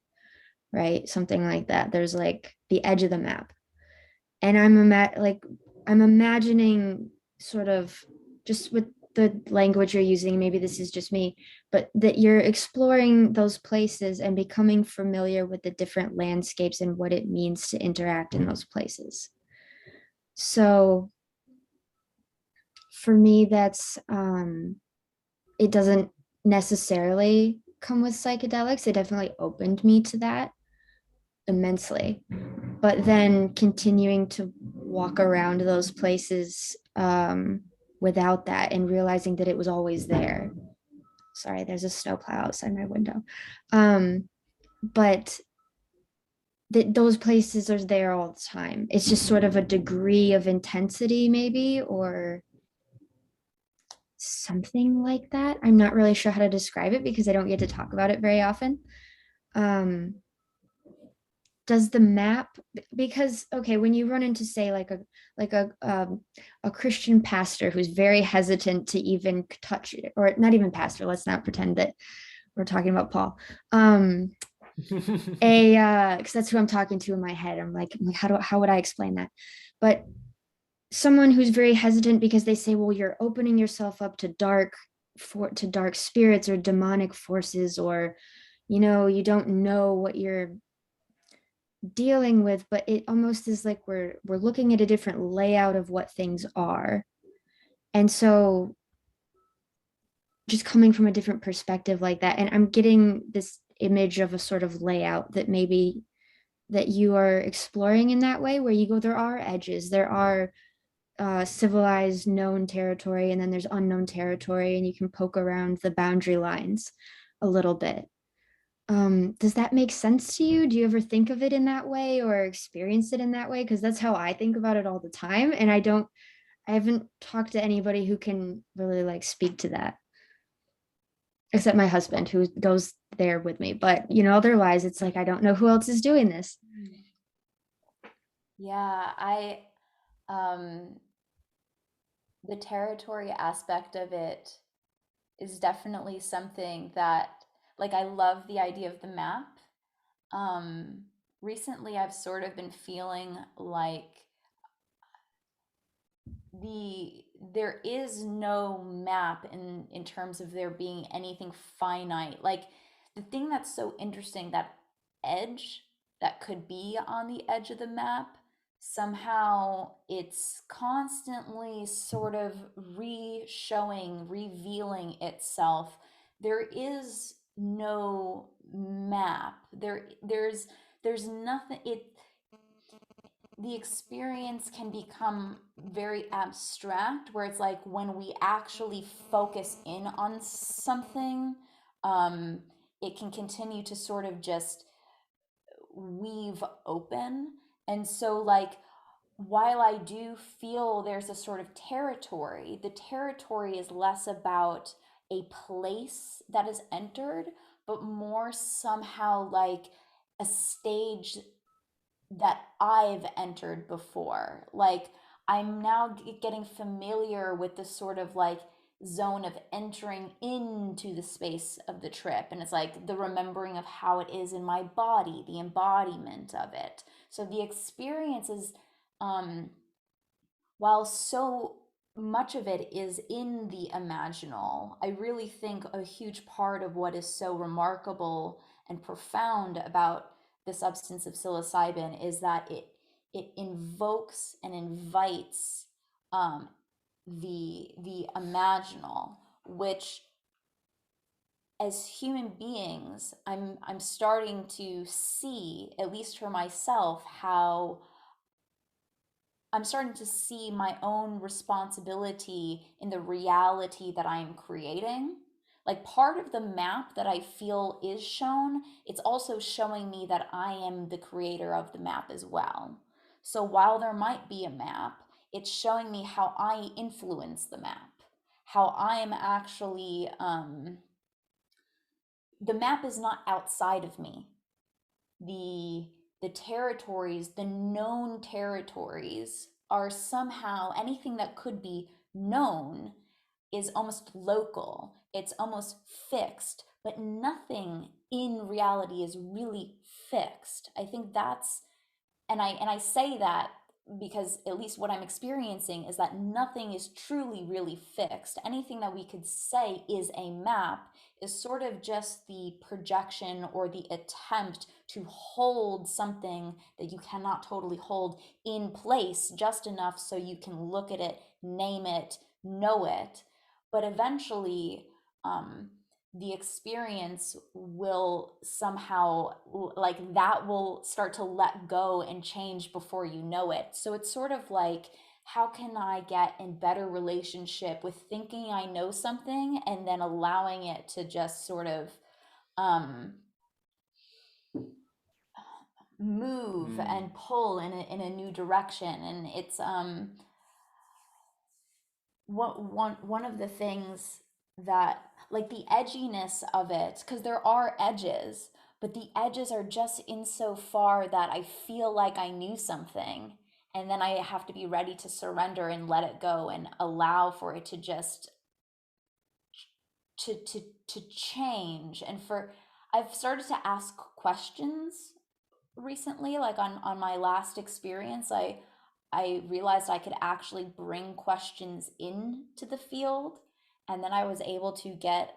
right? Something like that. There's like the edge of the map. And I'm imagining sort of, just with the language you're using, maybe this is just me, but that you're exploring those places and becoming familiar with the different landscapes and what it means to interact in those places. So for me, that's it doesn't necessarily come with psychedelics. It definitely opened me to that immensely, but then continuing to walk around those places without that, and realizing that it was always there. Sorry, there's a snowplow outside my window. But those places are there all the time. It's just sort of a degree of intensity, maybe, or something like that. I'm not really sure how to describe it because I don't get to talk about it very often. Does the map, because okay, when you run into, say, a Christian pastor who's very hesitant to even touch it, or not even pastor, let's not pretend that we're talking about Paul, because that's who I'm talking to in my head. I'm like, how would I explain that? But someone who's very hesitant because they say, well, you're opening yourself up to dark spirits or demonic forces, or you don't know what you're dealing with, but it almost is like we're looking at a different layout of what things are. And so just coming from a different perspective like that, and I'm getting this image of a sort of layout that maybe that you are exploring in that way, where you go, there are edges, there are civilized known territory, and then there's unknown territory, and you can poke around the boundary lines a little bit. Does that make sense to you? Do you ever think of it in that way or experience it in that way? Because that's how I think about it all the time. And I haven't talked to anybody who can really like speak to that, except my husband, who goes there with me. But otherwise it's like, I don't know who else is doing this. Yeah, the territory aspect of it is definitely something that, like, I love the idea of the map. Recently I've sort of been feeling like there is no map in terms of there being anything finite. Like, the thing that's so interesting, that edge that could be on the edge of the map, somehow it's constantly sort of revealing itself. There is no map. There's nothing. The experience can become very abstract, where it's like when we actually focus in on something, it can continue to sort of just weave open. And so, like, while I do feel there's a sort of territory, the territory is less about a place that is entered, but more somehow like a stage that I've entered before. Like, I'm now getting familiar with the sort of like zone of entering into the space of the trip. And it's like the remembering of how it is in my body, the embodiment of it. So the experience is, while so much of it is in the imaginal, I really think a huge part of what is so remarkable and profound about the substance of psilocybin is that it invokes and invites the imaginal, which as human beings, I'm starting to see, at least for myself, how I'm starting to see my own responsibility in the reality that I am creating. Like part of the map that I feel is shown, it's also showing me that I am the creator of the map as well. So while there might be a map, it's showing me how I influence the map, how I am actually, the map is not outside of me. The territories, the known territories, are somehow anything that could be known is almost local. It's almost fixed, but nothing in reality is really fixed. I think that's, and I say that because at least what I'm experiencing is that nothing is truly really fixed. Anything that we could say is a map is sort of just the projection or the attempt to hold something that you cannot totally hold in place just enough so you can look at it, name it, know it. But eventually, the experience will somehow, like, that will start to let go and change before you know it. So it's sort of like, how can I get in better relationship with thinking I know something and then allowing it to just sort of move and pull in a new direction. And it's one of the things that, like, the edginess of it, because there are edges, but the edges are just insofar that I feel like I knew something, and then I have to be ready to surrender and let it go and allow for it to just to change. And for I've started to ask questions recently, like on my last experience, I realized I could actually bring questions into the field, and then I was able to get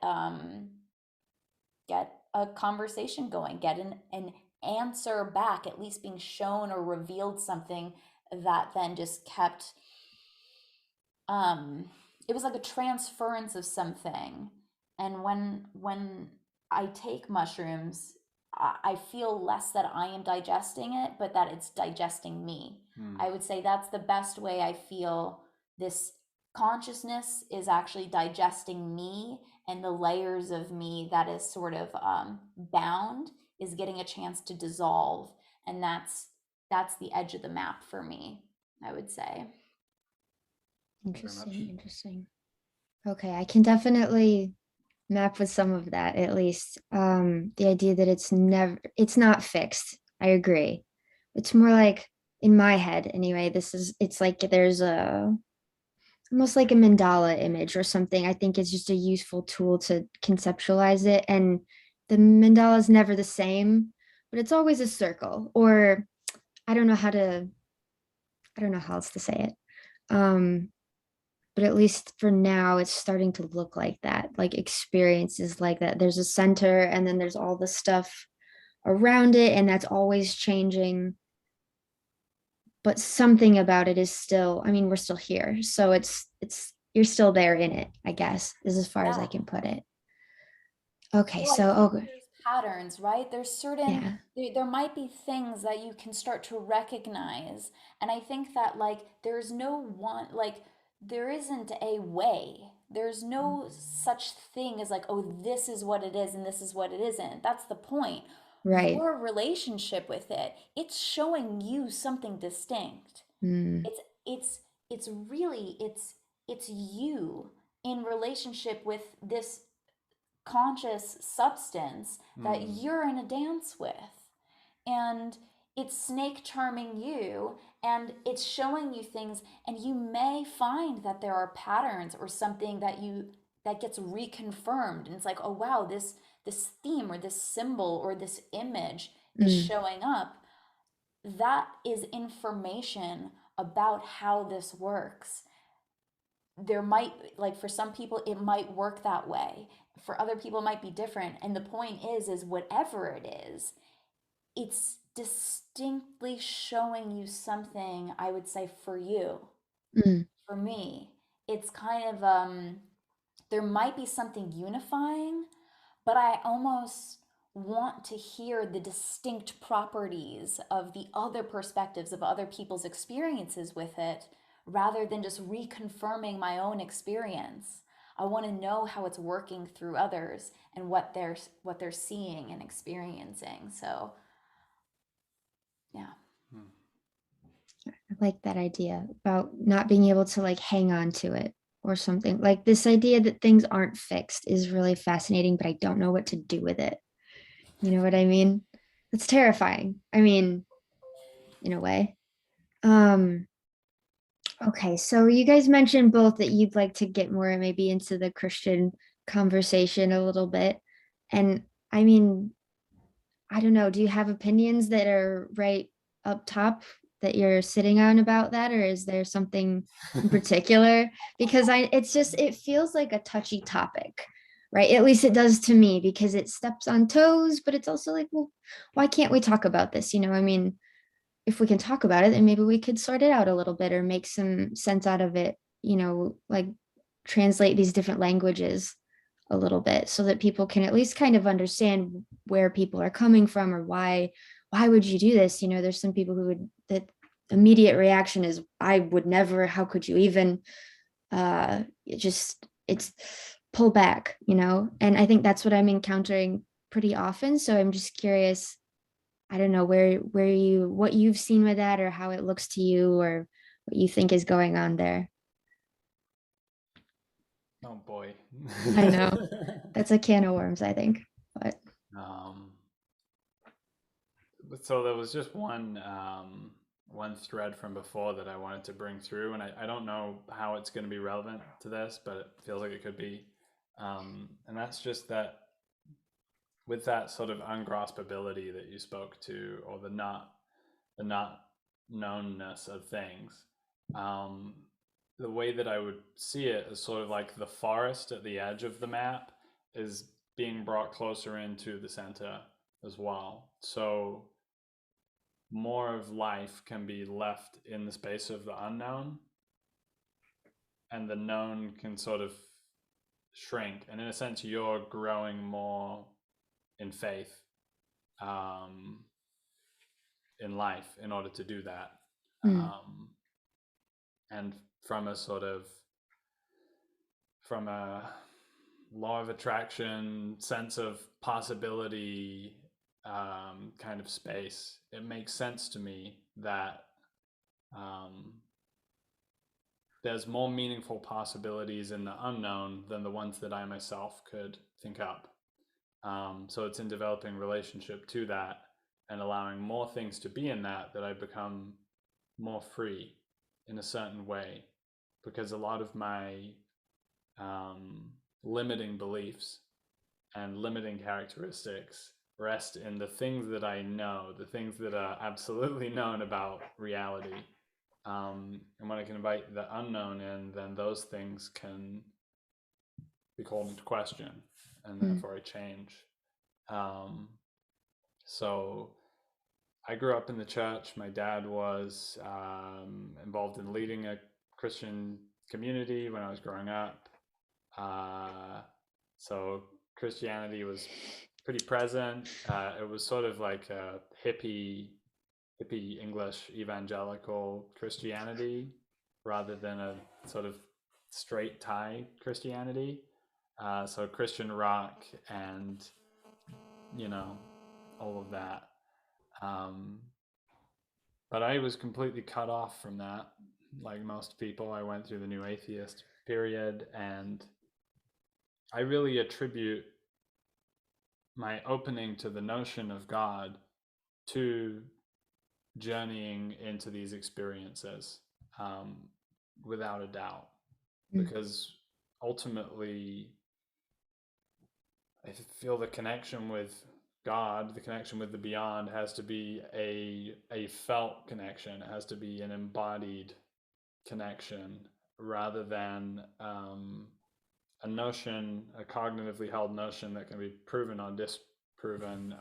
a conversation going, get an answer back, at least being shown or revealed something that then just kept. It was like a transference of something, and when I take mushrooms, I feel less that I am digesting it, but that it's digesting me. I would say that's the best way I feel. This consciousness is actually digesting me, and the layers of me that is sort of bound is getting a chance to dissolve. And that's the edge of the map for me, I would say. Interesting. Okay, I can definitely map with some of that, at least. The idea that it's not fixed. I agree. It's more like, in my head anyway, it's like there's almost like a mandala image or something. I think it's just a useful tool to conceptualize it. And the mandala is never the same, but it's always a circle, or I don't know how else to say it. But at least for now, it's starting to look like that, like experiences like that. There's a center, and then there's all the stuff around it, and that's always changing. But something about it is still, I mean, we're still here. So it's you're still there in it, I guess, is as far as I can put it. Okay, well, so there's patterns, right? There's certain there might be things that you can start to recognize. And I think that, like, there's no one, like, there isn't a way. There's no such thing as like, oh, this is what it is and this is what it isn't. That's the point. right. Your relationship with it, it's showing you something distinct. It's really it's you in relationship with this conscious substance that you're in a dance with. And it's snake charming you, and it's showing you things, and you may find that there are patterns or something that gets reconfirmed, and it's like, oh wow, this theme or this symbol or this image is Mm, showing up. That is information about how this works. There might, like, for some people it might work that way, for other people it might be different, and the point is whatever it is, it's distinctly showing you something. I would say for you, mm, for me, it's kind of there might be something unifying, but I almost want to hear the distinct properties of the other perspectives of other people's experiences with it, rather than just reconfirming my own experience. I want to know how it's working through others and what they're seeing and experiencing. So, yeah. I like that idea about not being able to like hang on to it or something. Like this idea that things aren't fixed is really fascinating, but I don't know what to do with it. You know what I mean? It's terrifying. I mean, in a way. Um, okay, so you guys mentioned both that you'd like to get more maybe into the Christian conversation a little bit. And I mean, I don't know, do you have opinions that are right up top that you're sitting on about that, or is there something in particular? Because it's just, it feels like a touchy topic, right? At least it does to me, because it steps on toes, but it's also like, well, why can't we talk about this? I mean, if we can talk about it, then maybe we could sort it out a little bit or make some sense out of it, like translate these different languages a little bit so that people can at least kind of understand where people are coming from, or why would you do this? There's some people who would, that immediate reaction is, I would never, how could you even, it's pull back, and I think that's what I'm encountering pretty often. So I'm just curious, I don't know what you've seen with that, or how it looks to you, or what you think is going on there. Oh boy. I know that's a can of worms, I think, but um, so there was just one thread from before that I wanted to bring through, and I don't know how it's going to be relevant to this, but it feels like it could be. And that's just that, with that sort of ungraspability that you spoke to, or the not knownness of things. Um, the way that I would see it is sort of like the forest at the edge of the map is being brought closer into the center as well. So more of life can be left in the space of the unknown, and the known can sort of shrink. And in a sense, you're growing more in faith, um, in life, in order to do that. mm, Um, and from a law of attraction, sense of possibility, kind of space, it makes sense to me that um, there's more meaningful possibilities in the unknown than the ones that I myself could think up. So it's in developing relationship to that and allowing more things to be in that I become more free in a certain way, because a lot of my limiting beliefs and limiting characteristics rest in the things that I know, the things that are absolutely known about reality. And when I can invite the unknown in, then those things can be called into question, and mm, therefore I change. Um, so I grew up in the church. My dad was involved in leading a Christian community when I was growing up. So Christianity was pretty present. It was sort of like a hippie English evangelical Christianity, rather than a sort of straight tie Christianity. So Christian rock and, you know, all of that. Um, but I was completely cut off from that. Like most people, I went through the new atheist period, and I really attribute my opening to the notion of God to journeying into these experiences, without a doubt, because ultimately I feel the connection with God, the connection with the beyond, has to be a felt connection. It has to be an embodied connection, rather than a notion, a cognitively held notion that can be proven or disproven,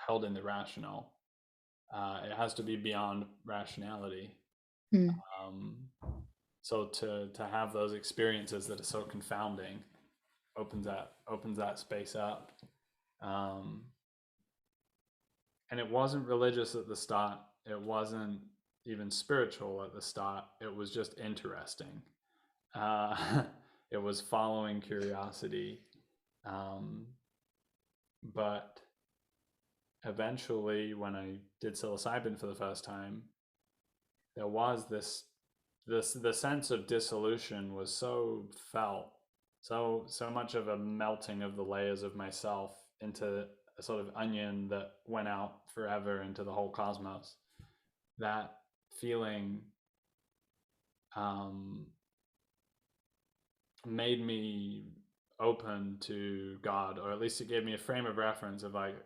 held in the rational. It has to be beyond rationality. So to have those experiences that are so confounding opens that space up. And it wasn't religious at the start. It wasn't even spiritual at the start. It was just interesting. It was following curiosity. But eventually, when I did psilocybin for the first time, there was the sense of dissolution was so felt, so much of a melting of the layers of myself into a sort of onion that went out forever into the whole cosmos. That feeling made me open to God, or at least it gave me a frame of reference of like,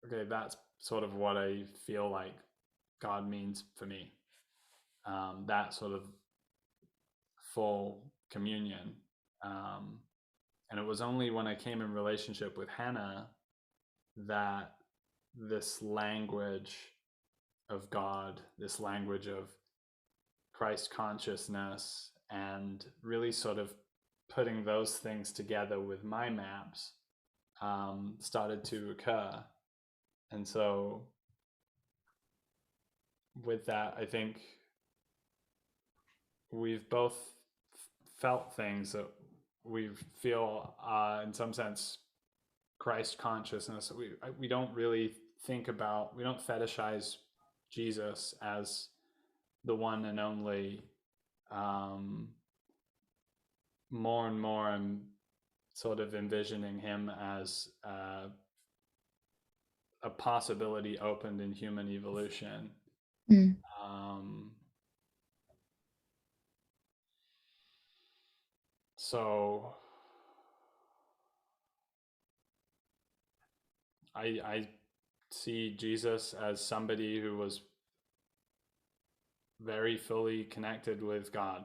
okay, that's sort of what I feel like God means for me. That sort of full communion. And it was only when I came in relationship with Hannah that this language of God, this language of Christ consciousness, and really sort of putting those things together with my maps, started to occur. And so with that, I think we've both felt things that we feel, in some sense, Christ consciousness. We don't really think about, we don't fetishize Jesus as the one and only. More and more, I'm sort of envisioning him as a possibility opened in human evolution. So I see Jesus as somebody who was very fully connected with God.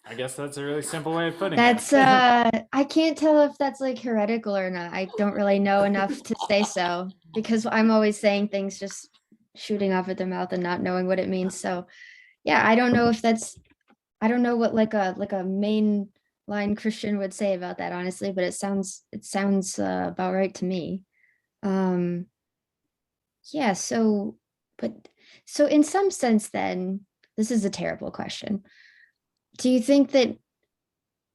I guess that's a really simple way of putting it. I can't tell if that's like heretical or not. I don't really know enough to say so, because I'm always saying things just shooting off at the mouth and not knowing what it means. So yeah, I don't know if that's, I don't know what like a mainline Christian would say about that, honestly, but it sounds about right to me. Yeah, so in some sense then, this is a terrible question. Do you think that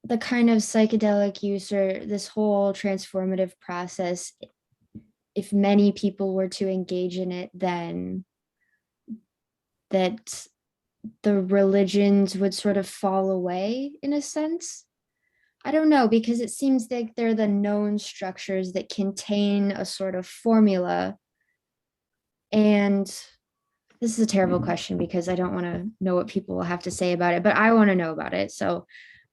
the kind of psychedelic use or this whole transformative process, if many people were to engage in it, then that the religions would sort of fall away in a sense? I don't know, because it seems like they're the known structures that contain a sort of formula. And this is a terrible question because I don't want to know what people will have to say about it, but I want to know about it. So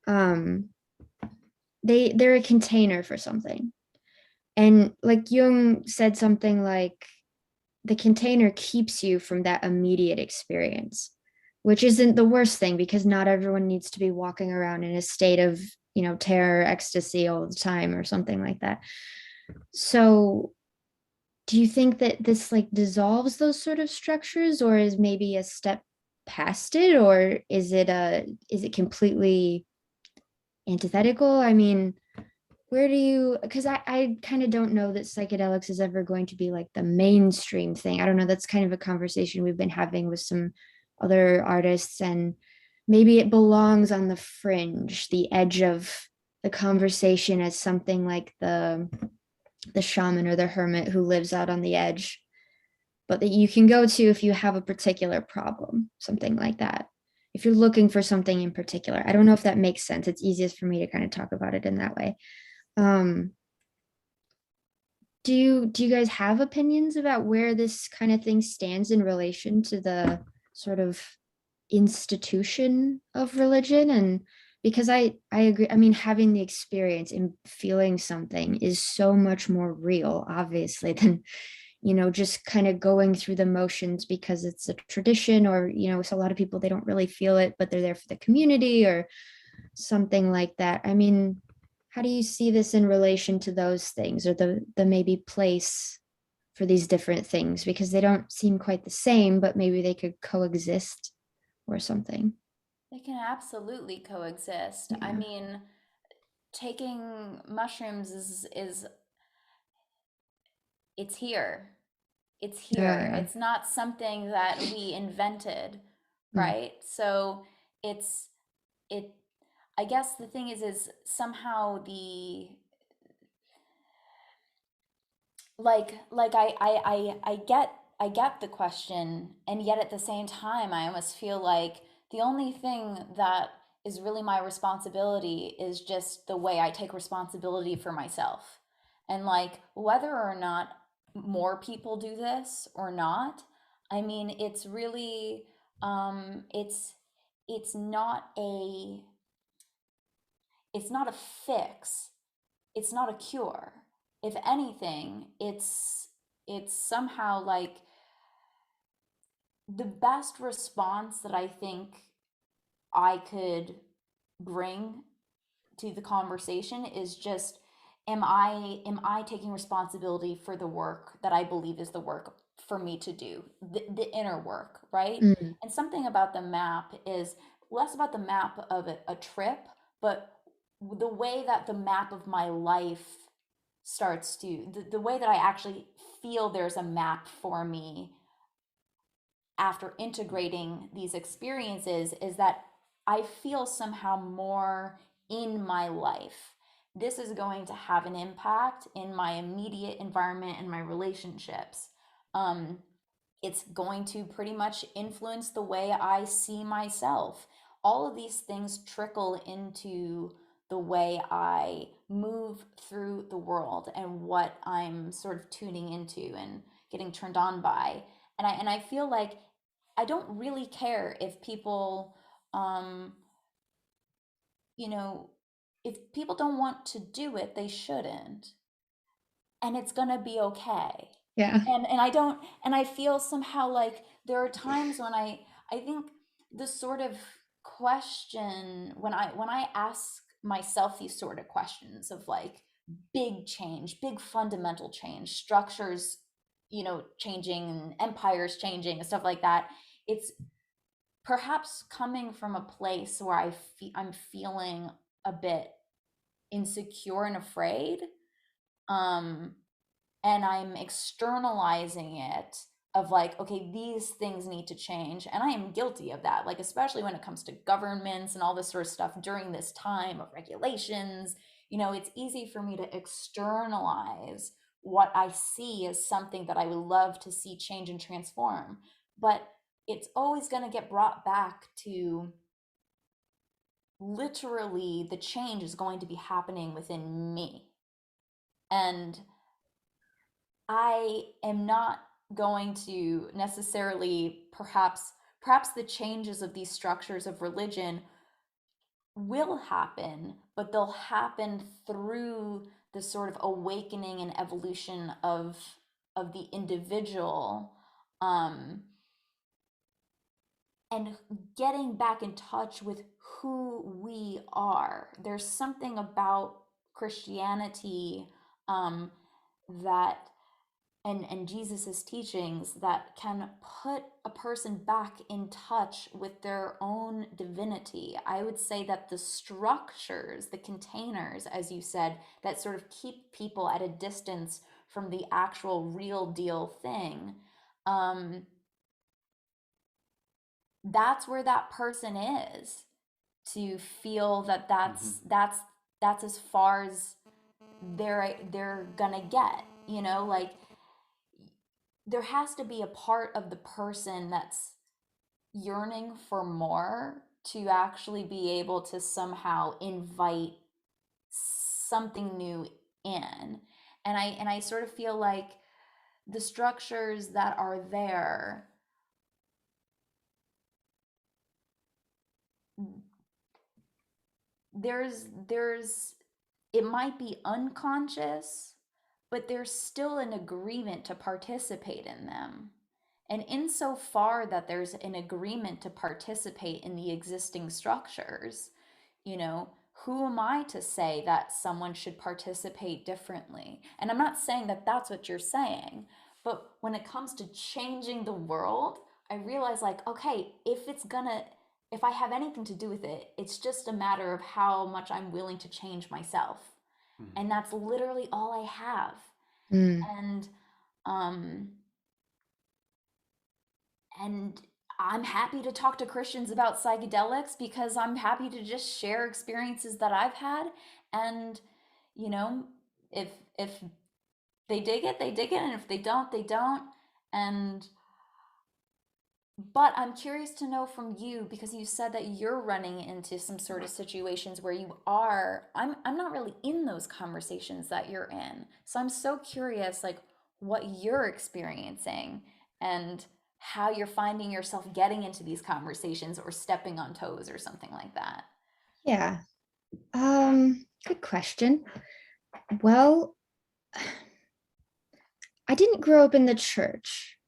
they're a container for something. And like Jung said something like, the container keeps you from that immediate experience, which isn't the worst thing, because not everyone needs to be walking around in a state of, terror, ecstasy all the time or something like that. So do you think that this like dissolves those sort of structures, or is maybe a step past it, or is it completely antithetical? I mean, where do you, because I kind of don't know that psychedelics is ever going to be like the mainstream thing. I don't know. That's kind of a conversation we've been having with some other artists, and maybe it belongs on the fringe, the edge of the conversation, as something like the shaman or the hermit who lives out on the edge, but that you can go to if you have a particular problem, something like that. If you're looking for something in particular. I don't know if that makes sense. It's easiest for me to kind of talk about it in that way. do you guys have opinions about where this kind of thing stands in relation to the sort of institution of religion? And because I agree, I mean, having the experience and feeling something is so much more real, obviously, than just kind of going through the motions because it's a tradition, or so a lot of people, they don't really feel it, but they're there for the community or something like that. I mean, how do you see this in relation to those things, or the maybe place for these different things, because they don't seem quite the same, but maybe they could coexist or something? They can absolutely coexist. I Yeah. mean, taking mushrooms is it's here. It's here. Yeah. It's not something that we invented, Mm. right? So it's it I guess the thing is somehow the like I get the question, and yet at the same time I almost feel like the only thing that is really my responsibility is just the way I take responsibility for myself. And like whether or not more people do this or not, I mean it's really it's it's not a it's not a fix, it's not a cure. If anything, it's somehow like the best response that I think I could bring to the conversation is just, am I taking responsibility for the work that I believe is the work for me to do, the inner work, right? Mm. And something about the map is less about the map of a trip, but the way that the map of my life starts to the way that I actually feel there's a map for me after integrating these experiences is that I feel somehow more in my life. This is going to have an impact in my immediate environment and my relationships. Um, it's going to pretty much influence the way I see myself. All of these things trickle into the way I move through the world and what I'm sort of tuning into and getting turned on by. And I feel like I don't really care if people um you know if people don't want to do it, they shouldn't, and it's going to be okay. Yeah. And I don't, and I feel somehow like there are times when I think the sort of question when I ask myself these sort of questions of like big change, big fundamental change, structures, changing, and empires changing and stuff like that, it's perhaps coming from a place where I'm feeling a bit insecure and afraid, um and I'm externalizing it of like, okay, these things need to change. And I am guilty of that, like, especially when it comes to governments and all this sort of stuff during this time of regulations. It's easy for me to externalize what I see as something that I would love to see change and transform. But it's always going to get brought back to literally the change is going to be happening within me. And I am not going to necessarily, perhaps the changes of these structures of religion will happen, but they'll happen through the sort of awakening and evolution of the individual, um and getting back in touch with who we are. There's something about Christianity, um that and Jesus's teachings that can put a person back in touch with their own divinity. I would say that the structures, the containers, as you said, that sort of keep people at a distance from the actual real deal thing, um, that's where that person is, to feel that Mm-hmm. that's as far as they're gonna get, like there has to be a part of the person that's yearning for more to actually be able to somehow invite something new in. And I sort of feel like the structures that are there, there's it might be unconscious, but there's still an agreement to participate in them. And insofar that there's an agreement to participate in the existing structures, you know, who am I to say that someone should participate differently? And I'm not saying that that's what you're saying, but when it comes to changing the world, I realize, like, okay, if I have anything to do with it, it's just a matter of how much I'm willing to change myself. And that's literally all I have. And um and I'm happy to talk to Christians about psychedelics because I'm happy to just share experiences that I've had. And, you know, if they dig it, they dig it, and if they don't, they don't. And but I'm curious to know from you, because you said that you're running into some sort of situations where you are, I'm not really in those conversations that you're in. So I'm so curious, like, what you're experiencing and how you're finding yourself getting into these conversations or stepping on toes or something like that. Yeah. Good question. Well, I didn't grow up in the church,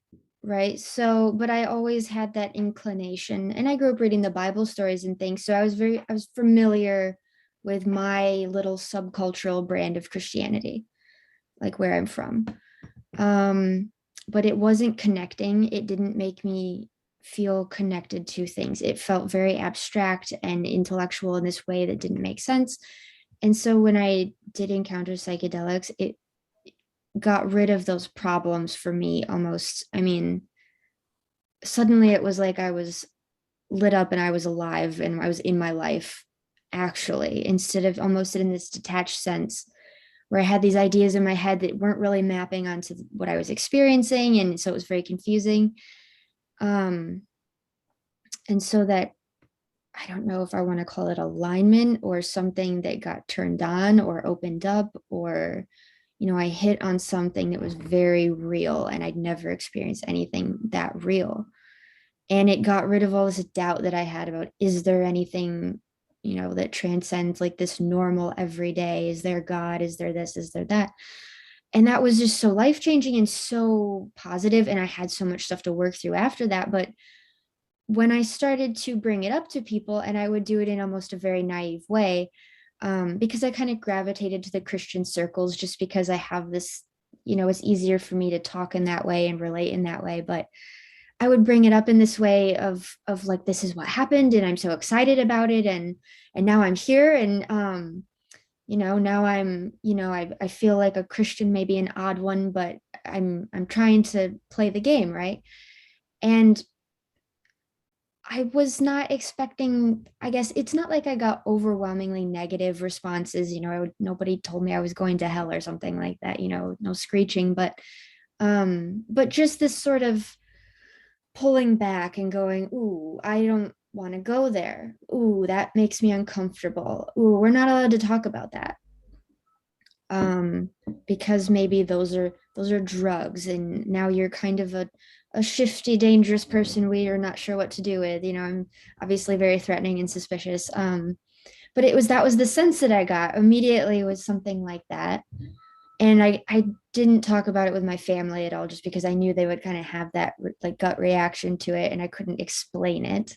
right? So, but I always had that inclination, and I grew up reading the Bible stories and things. So I was familiar with my little subcultural brand of Christianity, like where I'm from. But it wasn't connecting. It didn't make me feel connected to things. It felt very abstract and intellectual in this way that didn't make sense. And so when I did encounter psychedelics, it got rid of those problems for me almost. I mean, suddenly it was like I was lit up and I was alive and I was in my life, actually, instead of almost in this detached sense where I had these ideas in my head that weren't really mapping onto what I was experiencing. And so it was very confusing. Um, and so that, I don't know if I want to call it alignment or something that got turned on or opened up, or, you know, I hit on something that was very real and I'd never experienced anything that real. And it got rid of all this doubt that I had about, is there anything, you know, that transcends like this normal everyday? Is there God? Is there this? Is there that? And that was just so life changing and so positive. And I had so much stuff to work through after that. But when I started to bring it up to people, and I would do it in almost a very naive way, because I kind of gravitated to the Christian circles just because I have this, you know, it's easier for me to talk in that way and relate in that way. But I would bring it up in this way of like, this is what happened and I'm so excited about it, and now I'm here, and you know, now I'm, you know, I feel like a Christian, maybe an odd one, but I'm trying to play the game, right? And I was not expecting, I guess it's not like I got overwhelmingly negative responses, you know, nobody told me I was going to hell or something like that, you know, no screeching, but just this sort of pulling back and going, ooh, I don't want to go there. Ooh, that makes me uncomfortable. Ooh, we're not allowed to talk about that. Because maybe those are drugs, and now you're kind of a shifty, dangerous person we are not sure what to do with. You know, I'm obviously very threatening and suspicious. But that was the sense that I got immediately, was something like that. And I didn't talk about it with my family at all, just because I knew they would kind of have that like gut reaction to it, and I couldn't explain it.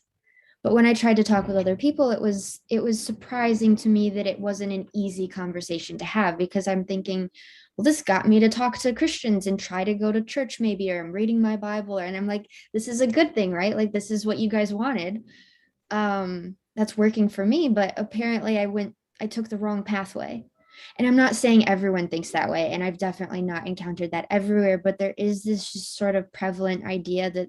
But when I tried to talk with other people, it was surprising to me that it wasn't an easy conversation to have, because I'm thinking, well, this got me to talk to Christians and try to go to church maybe, or I'm reading my Bible, and I'm like, this is a good thing, right? Like, this is what you guys wanted. That's working for me, but apparently I took the wrong pathway. And I'm not saying everyone thinks that way, and I've definitely not encountered that everywhere, but there is this just sort of prevalent idea that,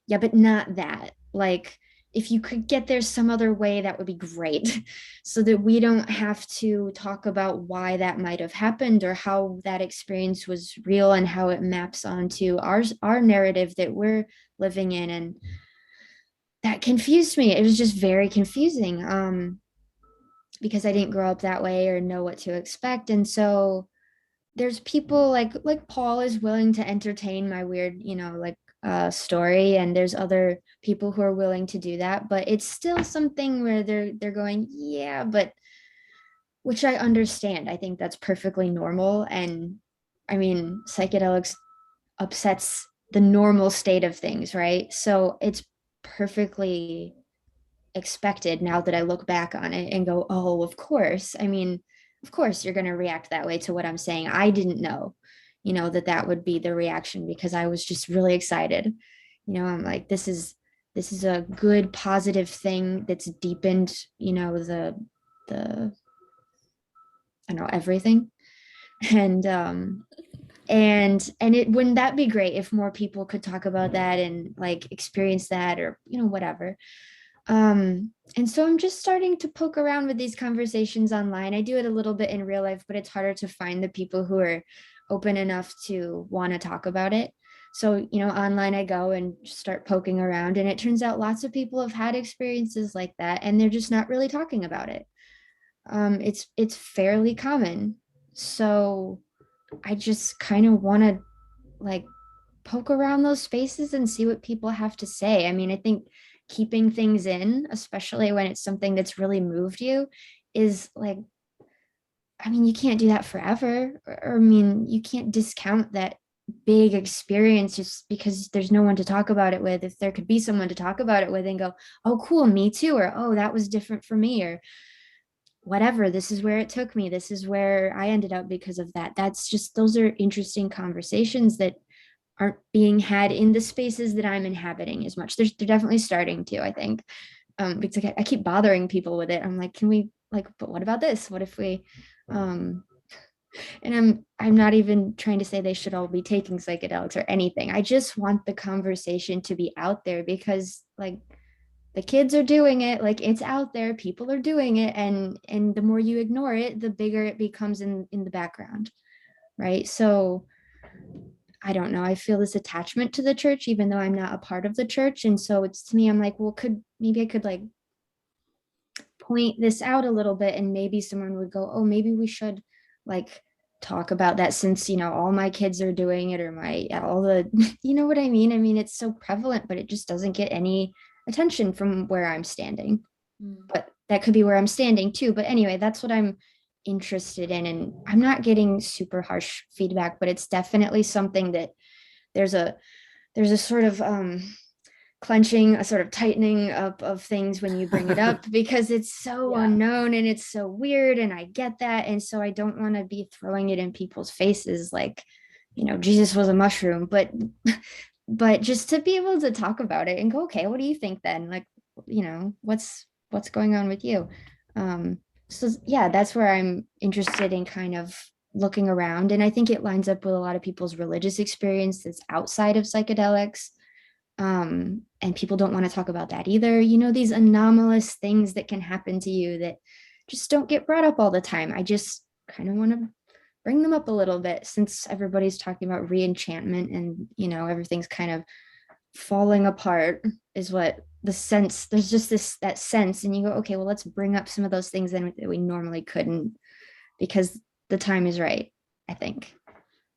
yeah, but not that. Like, if you could get there some other way, that would be great. So that we don't have to talk about why that might have happened, or how that experience was real, and how it maps onto our narrative that we're living in. And that confused me. It was just very confusing. Because I didn't grow up that way or know what to expect. And so there's people like Paul is willing to entertain my weird, like story, and there's other people who are willing to do that, but it's still something where they're going, yeah, but which I understand. I think that's perfectly normal. And I mean, psychedelics upsets the normal state of things, right? So it's perfectly expected now that I look back on it and go, oh, of course. I mean, of course you're going to react that way to what I'm saying. I didn't know, that would be the reaction because I was just really excited. I'm like, this is a good positive thing that's deepened, the I don't know, everything. And and it wouldn't that be great if more people could talk about that and like experience that, or whatever. And so I'm just starting to poke around with these conversations online. I do it a little bit in real life, but it's harder to find the people who are open enough to want to talk about it. So, online I go and start poking around, and it turns out lots of people have had experiences like that, and they're just not really talking about it. It's fairly common. So I just kind of want to like poke around those spaces and see what people have to say. I mean, I think keeping things in, especially when it's something that's really moved you, is like, I mean, you can't do that forever. Or I mean, you can't discount that big experience just because there's no one to talk about it with. If there could be someone to talk about it with and go, oh, cool, me too, or oh, that was different for me, or whatever, this is where it took me, this is where I ended up because of that. That's just, those are interesting conversations that aren't being had in the spaces that I'm inhabiting as much. They're definitely starting to, I think. Because I keep bothering people with it. I'm like, can we like, but what about this? What if we and I'm not even trying to say they should all be taking psychedelics or anything. I just want the conversation to be out there because like the kids are doing it, like it's out there, people are doing it, and the more you ignore it, the bigger it becomes in the background, right? So I don't know, I feel this attachment to the church even though I'm not a part of the church. And so it's, to me, I'm like, well, could maybe I could like point this out a little bit, and maybe someone would go, oh, maybe we should like talk about that, since all my kids are doing it, or my all the you know what I mean? I mean, it's so prevalent, but it just doesn't get any attention from where I'm standing. But that could be where I'm standing too. But anyway, that's what I'm interested in. And I'm not getting super harsh feedback, but it's definitely something that there's a sort of clenching, a sort of tightening up of things when you bring it up because it's so Yeah. unknown and it's so weird, and I get that. And so I don't want to be throwing it in people's faces like, Jesus was a mushroom, but just to be able to talk about it and go, okay, what do you think then? Like, what's going on with you? So yeah, that's where I'm interested in kind of looking around. And I think it lines up with a lot of people's religious experience that's outside of psychedelics. And people don't want to talk about that either. These anomalous things that can happen to you that just don't get brought up all the time. I just kind of want to bring them up a little bit since everybody's talking about re-enchantment, and everything's kind of falling apart, is what the sense, there's just that sense, and you go, okay, well, let's bring up some of those things then that we normally couldn't, because the time is right, I think.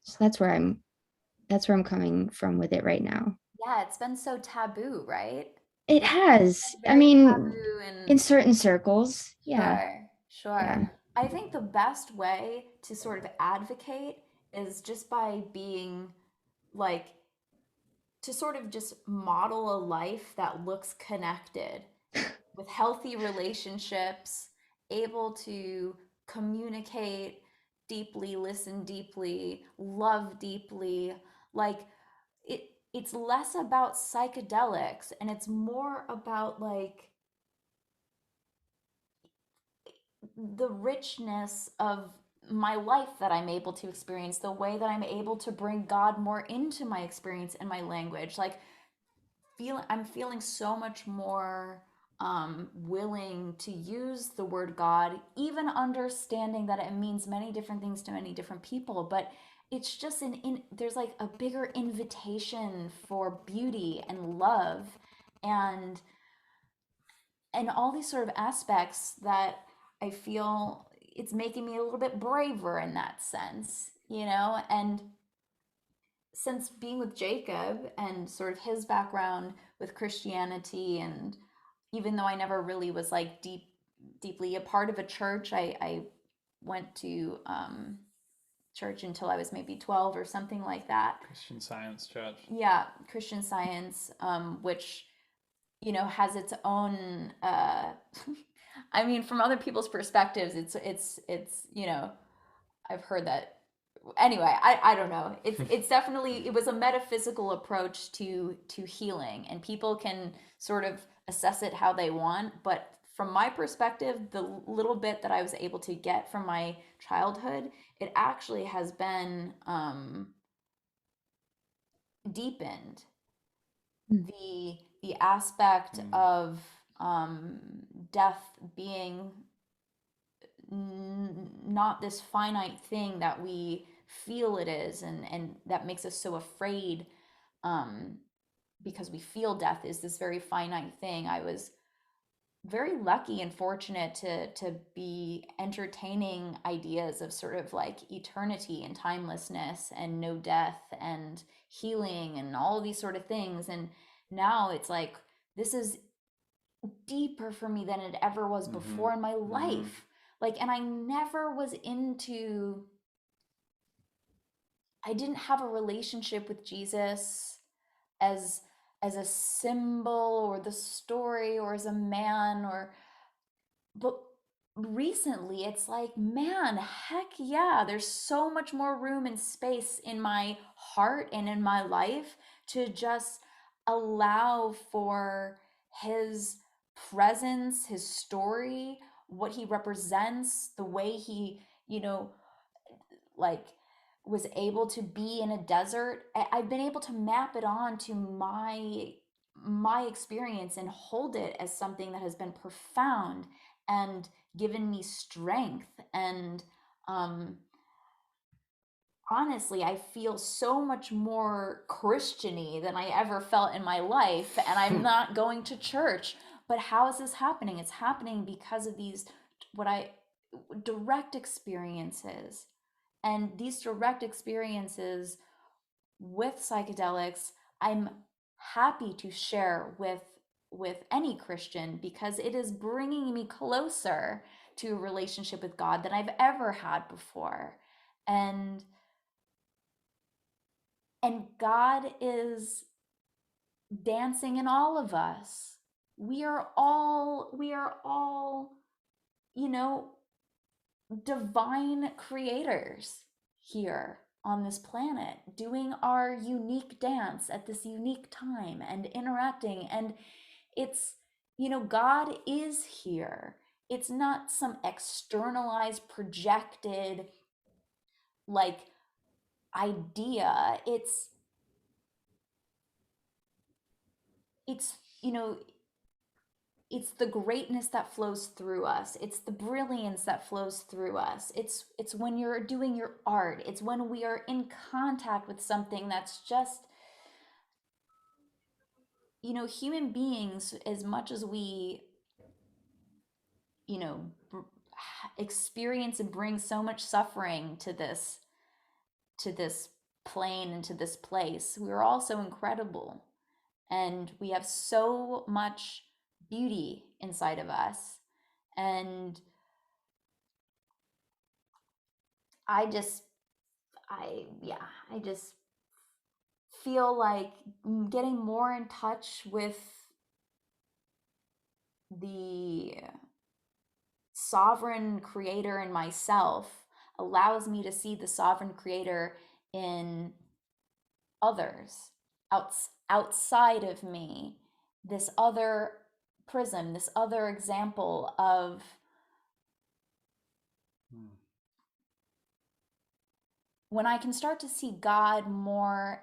So that's where I'm coming from with it right now. Yeah, it's been so taboo, right? It has, It's been I very mean, taboo and in certain circles, yeah. sure, sure. Yeah. I think the best way to sort of advocate is just by being like to sort of just model a life that looks connected with healthy relationships, able to communicate deeply, listen deeply, love deeply. Like it's less about psychedelics and it's more about like the richness of my life that I'm able to experience, the way that I'm able to bring God more into my experience and my language. Like I'm feeling so much more willing to use the word God, even understanding that it means many different things to many different people. But it's just there's like a bigger invitation for beauty and love and all these sort of aspects that I feel it's making me a little bit braver in that sense, you know. And since being with Jacob and sort of his background with Christianity, and even though I never really was like deeply a part of a church, I went to church until I was maybe 12 or something like that. Christian Science Church. Yeah, Christian Science, which, you know, has its own I mean, from other people's perspectives, it's you know, I've heard that. Anyway, I don't know. It's definitely, it was a metaphysical approach to healing, and people can sort of assess it how they want, but from my perspective, the little bit that I was able to get from my childhood, it actually has been deepened. The aspect of death being not this finite thing that we feel it is, and that makes us so afraid, because we feel death is this very finite thing. I was very lucky and fortunate to be entertaining ideas of sort of like eternity and timelessness and no death and healing and all these sort of things. And now it's like, this is deeper for me than it ever was before in my life. Like, and I never was into, I didn't have a relationship with Jesus as a symbol or the story or as a man, or, but recently it's like, man, heck yeah, there's so much more room and space in my heart and in my life to just allow for his presence, his story, what he represents, the way he, you know, like was able to be in a desert. I've been able to map it on to my experience and hold it as something that has been profound and given me strength. And honestly, I feel so much more Christian-y than I ever felt in my life, and I'm not going to church. But how is this happening? It's happening because of these direct experiences. And these direct experiences with psychedelics, I'm happy to share with any Christian, because it is bringing me closer to a relationship with God than I've ever had before. And God is dancing in all of us. We are all, you know, divine creators here on this planet, doing our unique dance at this unique time and interacting. And it's, you know, God is here. It's not some externalized, projected like idea. It's, you know, it's the greatness that flows through us. It's the brilliance that flows through us. It's when you're doing your art. It's when we are in contact with something that's just, you know, human beings, as much as we, you know, experience and bring so much suffering to this plane and to this place, we're also incredible. And we have so much beauty inside of us. And I just feel like getting more in touch with the sovereign creator in myself allows me to see the sovereign creator in others outside of me, this other prism, this other example of when I can start to see God more,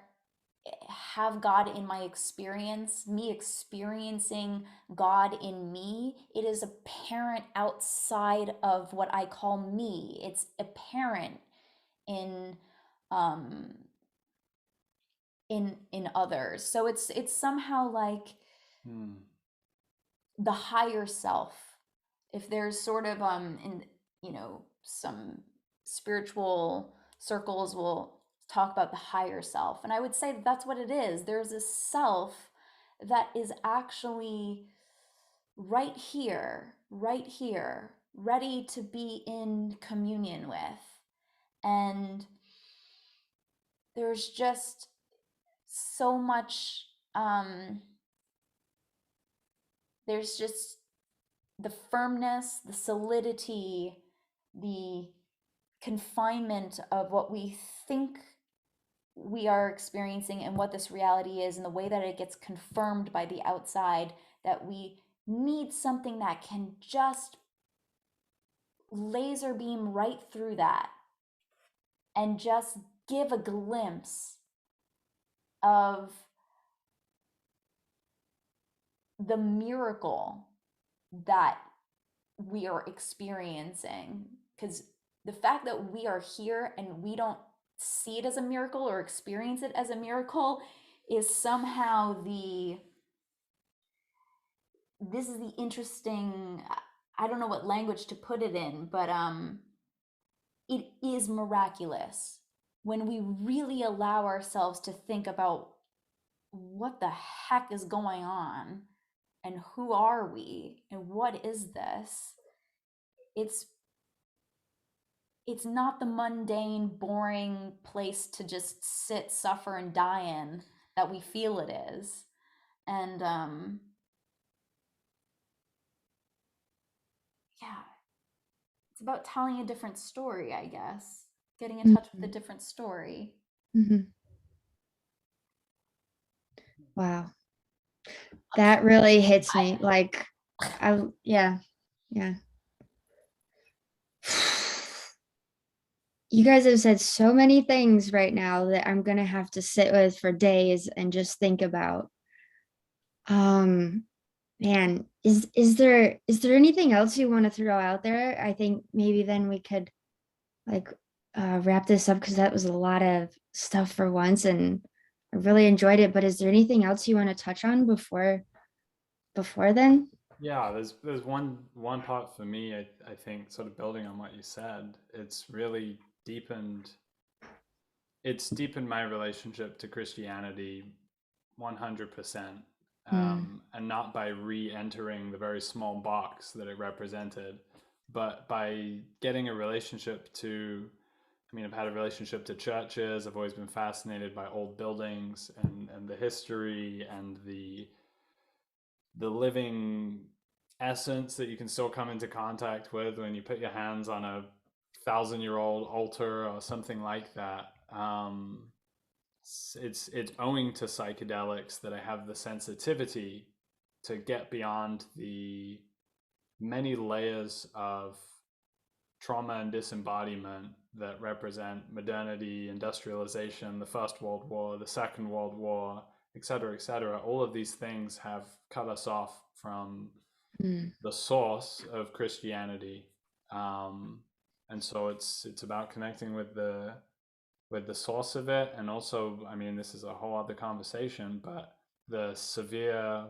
have God in my experience, me experiencing God in me, it is apparent outside of what I call me. It's apparent in others. So it's somehow like the higher self. If there's sort of in, you know, some spiritual circles will talk about the higher self. And I would say that's what it is. There's a self that is actually right here, ready to be in communion with. And there's just so much, there's just the firmness, the solidity, the confinement of what we think we are experiencing and what this reality is, and the way that it gets confirmed by the outside, that we need something that can just laser beam right through that and just give a glimpse of the miracle that we are experiencing. Because the fact that we are here and we don't see it as a miracle or experience it as a miracle is somehow this is the interesting, I don't know what language to put it in, but it is miraculous when we really allow ourselves to think about what the heck is going on and who are we and what is this. It's not the mundane, boring place to just sit, suffer, and die in that we feel it is. And yeah, it's about telling a different story, I guess. Getting in touch with a different story. Mm-hmm. Wow. That really hits me. Like, yeah. You guys have said so many things right now that I'm gonna have to sit with for days and just think about. Man, is there anything else you want to throw out there? I think maybe then we could like wrap this up, because that was a lot of stuff for once and I really enjoyed it. But is there anything else you want to touch on before then? Yeah, there's one part for me, I think, sort of building on what you said. It's really deepened my relationship to Christianity 100%. And not by re-entering the very small box that it represented, but by getting a relationship to, I mean, I've had a relationship to churches. I've always been fascinated by old buildings and the history and the living essence that you can still come into contact with when you put your hands on a 1,000-year-old altar or something like that. It's owing to psychedelics that I have the sensitivity to get beyond the many layers of trauma and disembodiment that represent modernity, industrialization, the First World War, the Second World War, et cetera, et cetera. All of these things have cut us off from the source of Christianity. And so it's about connecting with the source of it. And also, I mean, this is a whole other conversation, but the severe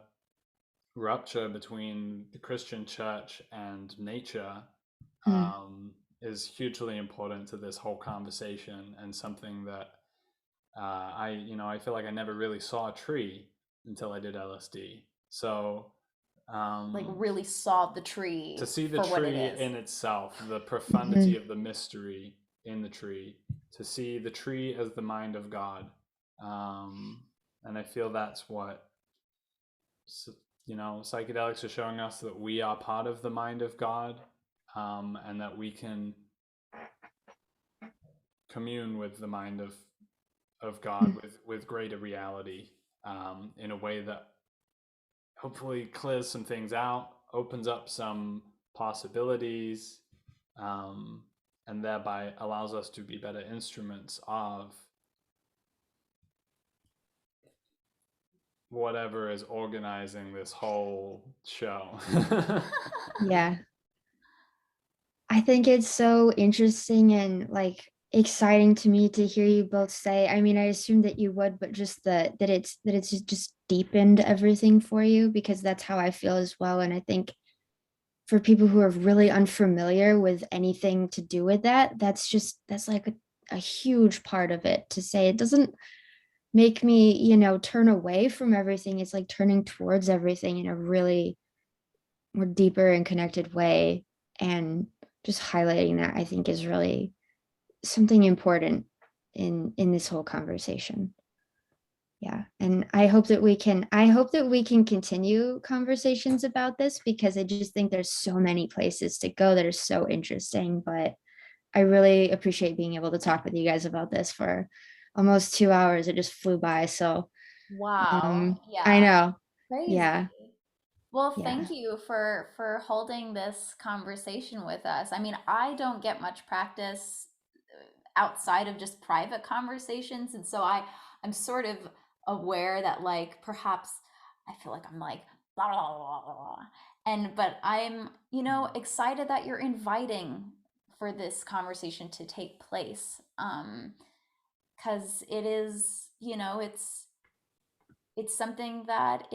rupture between the Christian church and nature is hugely important to this whole conversation, and something that I feel like I never really saw a tree until I did LSD. So like really saw the tree, to see the for what it tree is. in itself, the profundity of the mystery in the tree, to see the tree as the mind of God. And I feel that's what, psychedelics are showing us, that we are part of the mind of God, and that we can commune with the mind of God with greater reality, in a way that hopefully clears some things out, opens up some possibilities, and thereby allows us to be better instruments of whatever is organizing this whole show. Yeah. I think it's so interesting and like exciting to me to hear you both say. I mean, I assumed that you would, but just that it's just deepened everything for you, because that's how I feel as well. And I think for people who are really unfamiliar with anything to do with that, that's like a huge part of it, to say it doesn't make me, turn away from everything. It's like turning towards everything in a really more deeper and connected way. And just highlighting that, I think, is really something important in this whole conversation. Yeah. And I hope that we can continue conversations about this, because I just think there's so many places to go that are so interesting. But I really appreciate being able to talk with you guys about this for almost 2 hours. It just flew by. So Wow. I Yeah. know. Crazy. Yeah. Well, Yeah. thank you for holding this conversation with us. I mean, I don't get much practice outside of just private conversations, and so I'm sort of aware that, like, perhaps I feel like I'm like blah blah blah blah, blah. And but I'm, excited that you're inviting for this conversation to take place, because it is, it's something that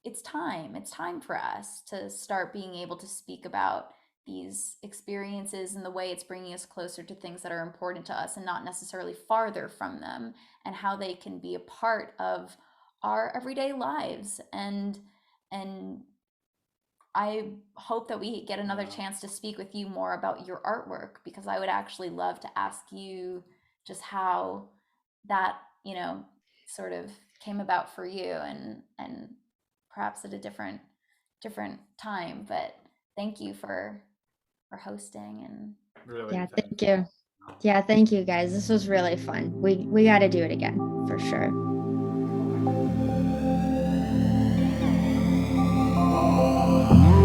it's time for us to start being able to speak about these experiences and the way it's bringing us closer to things that are important to us and not necessarily farther from them, and how they can be a part of our everyday lives. And I hope that we get another chance to speak with you more about your artwork, because I would actually love to ask you just how that, sort of came about for you, and perhaps at a different time. But thank you for hosting. And Really, Yeah. thank Thank you. Yeah. Thank you guys. This was really fun. We got to do it again for sure. you.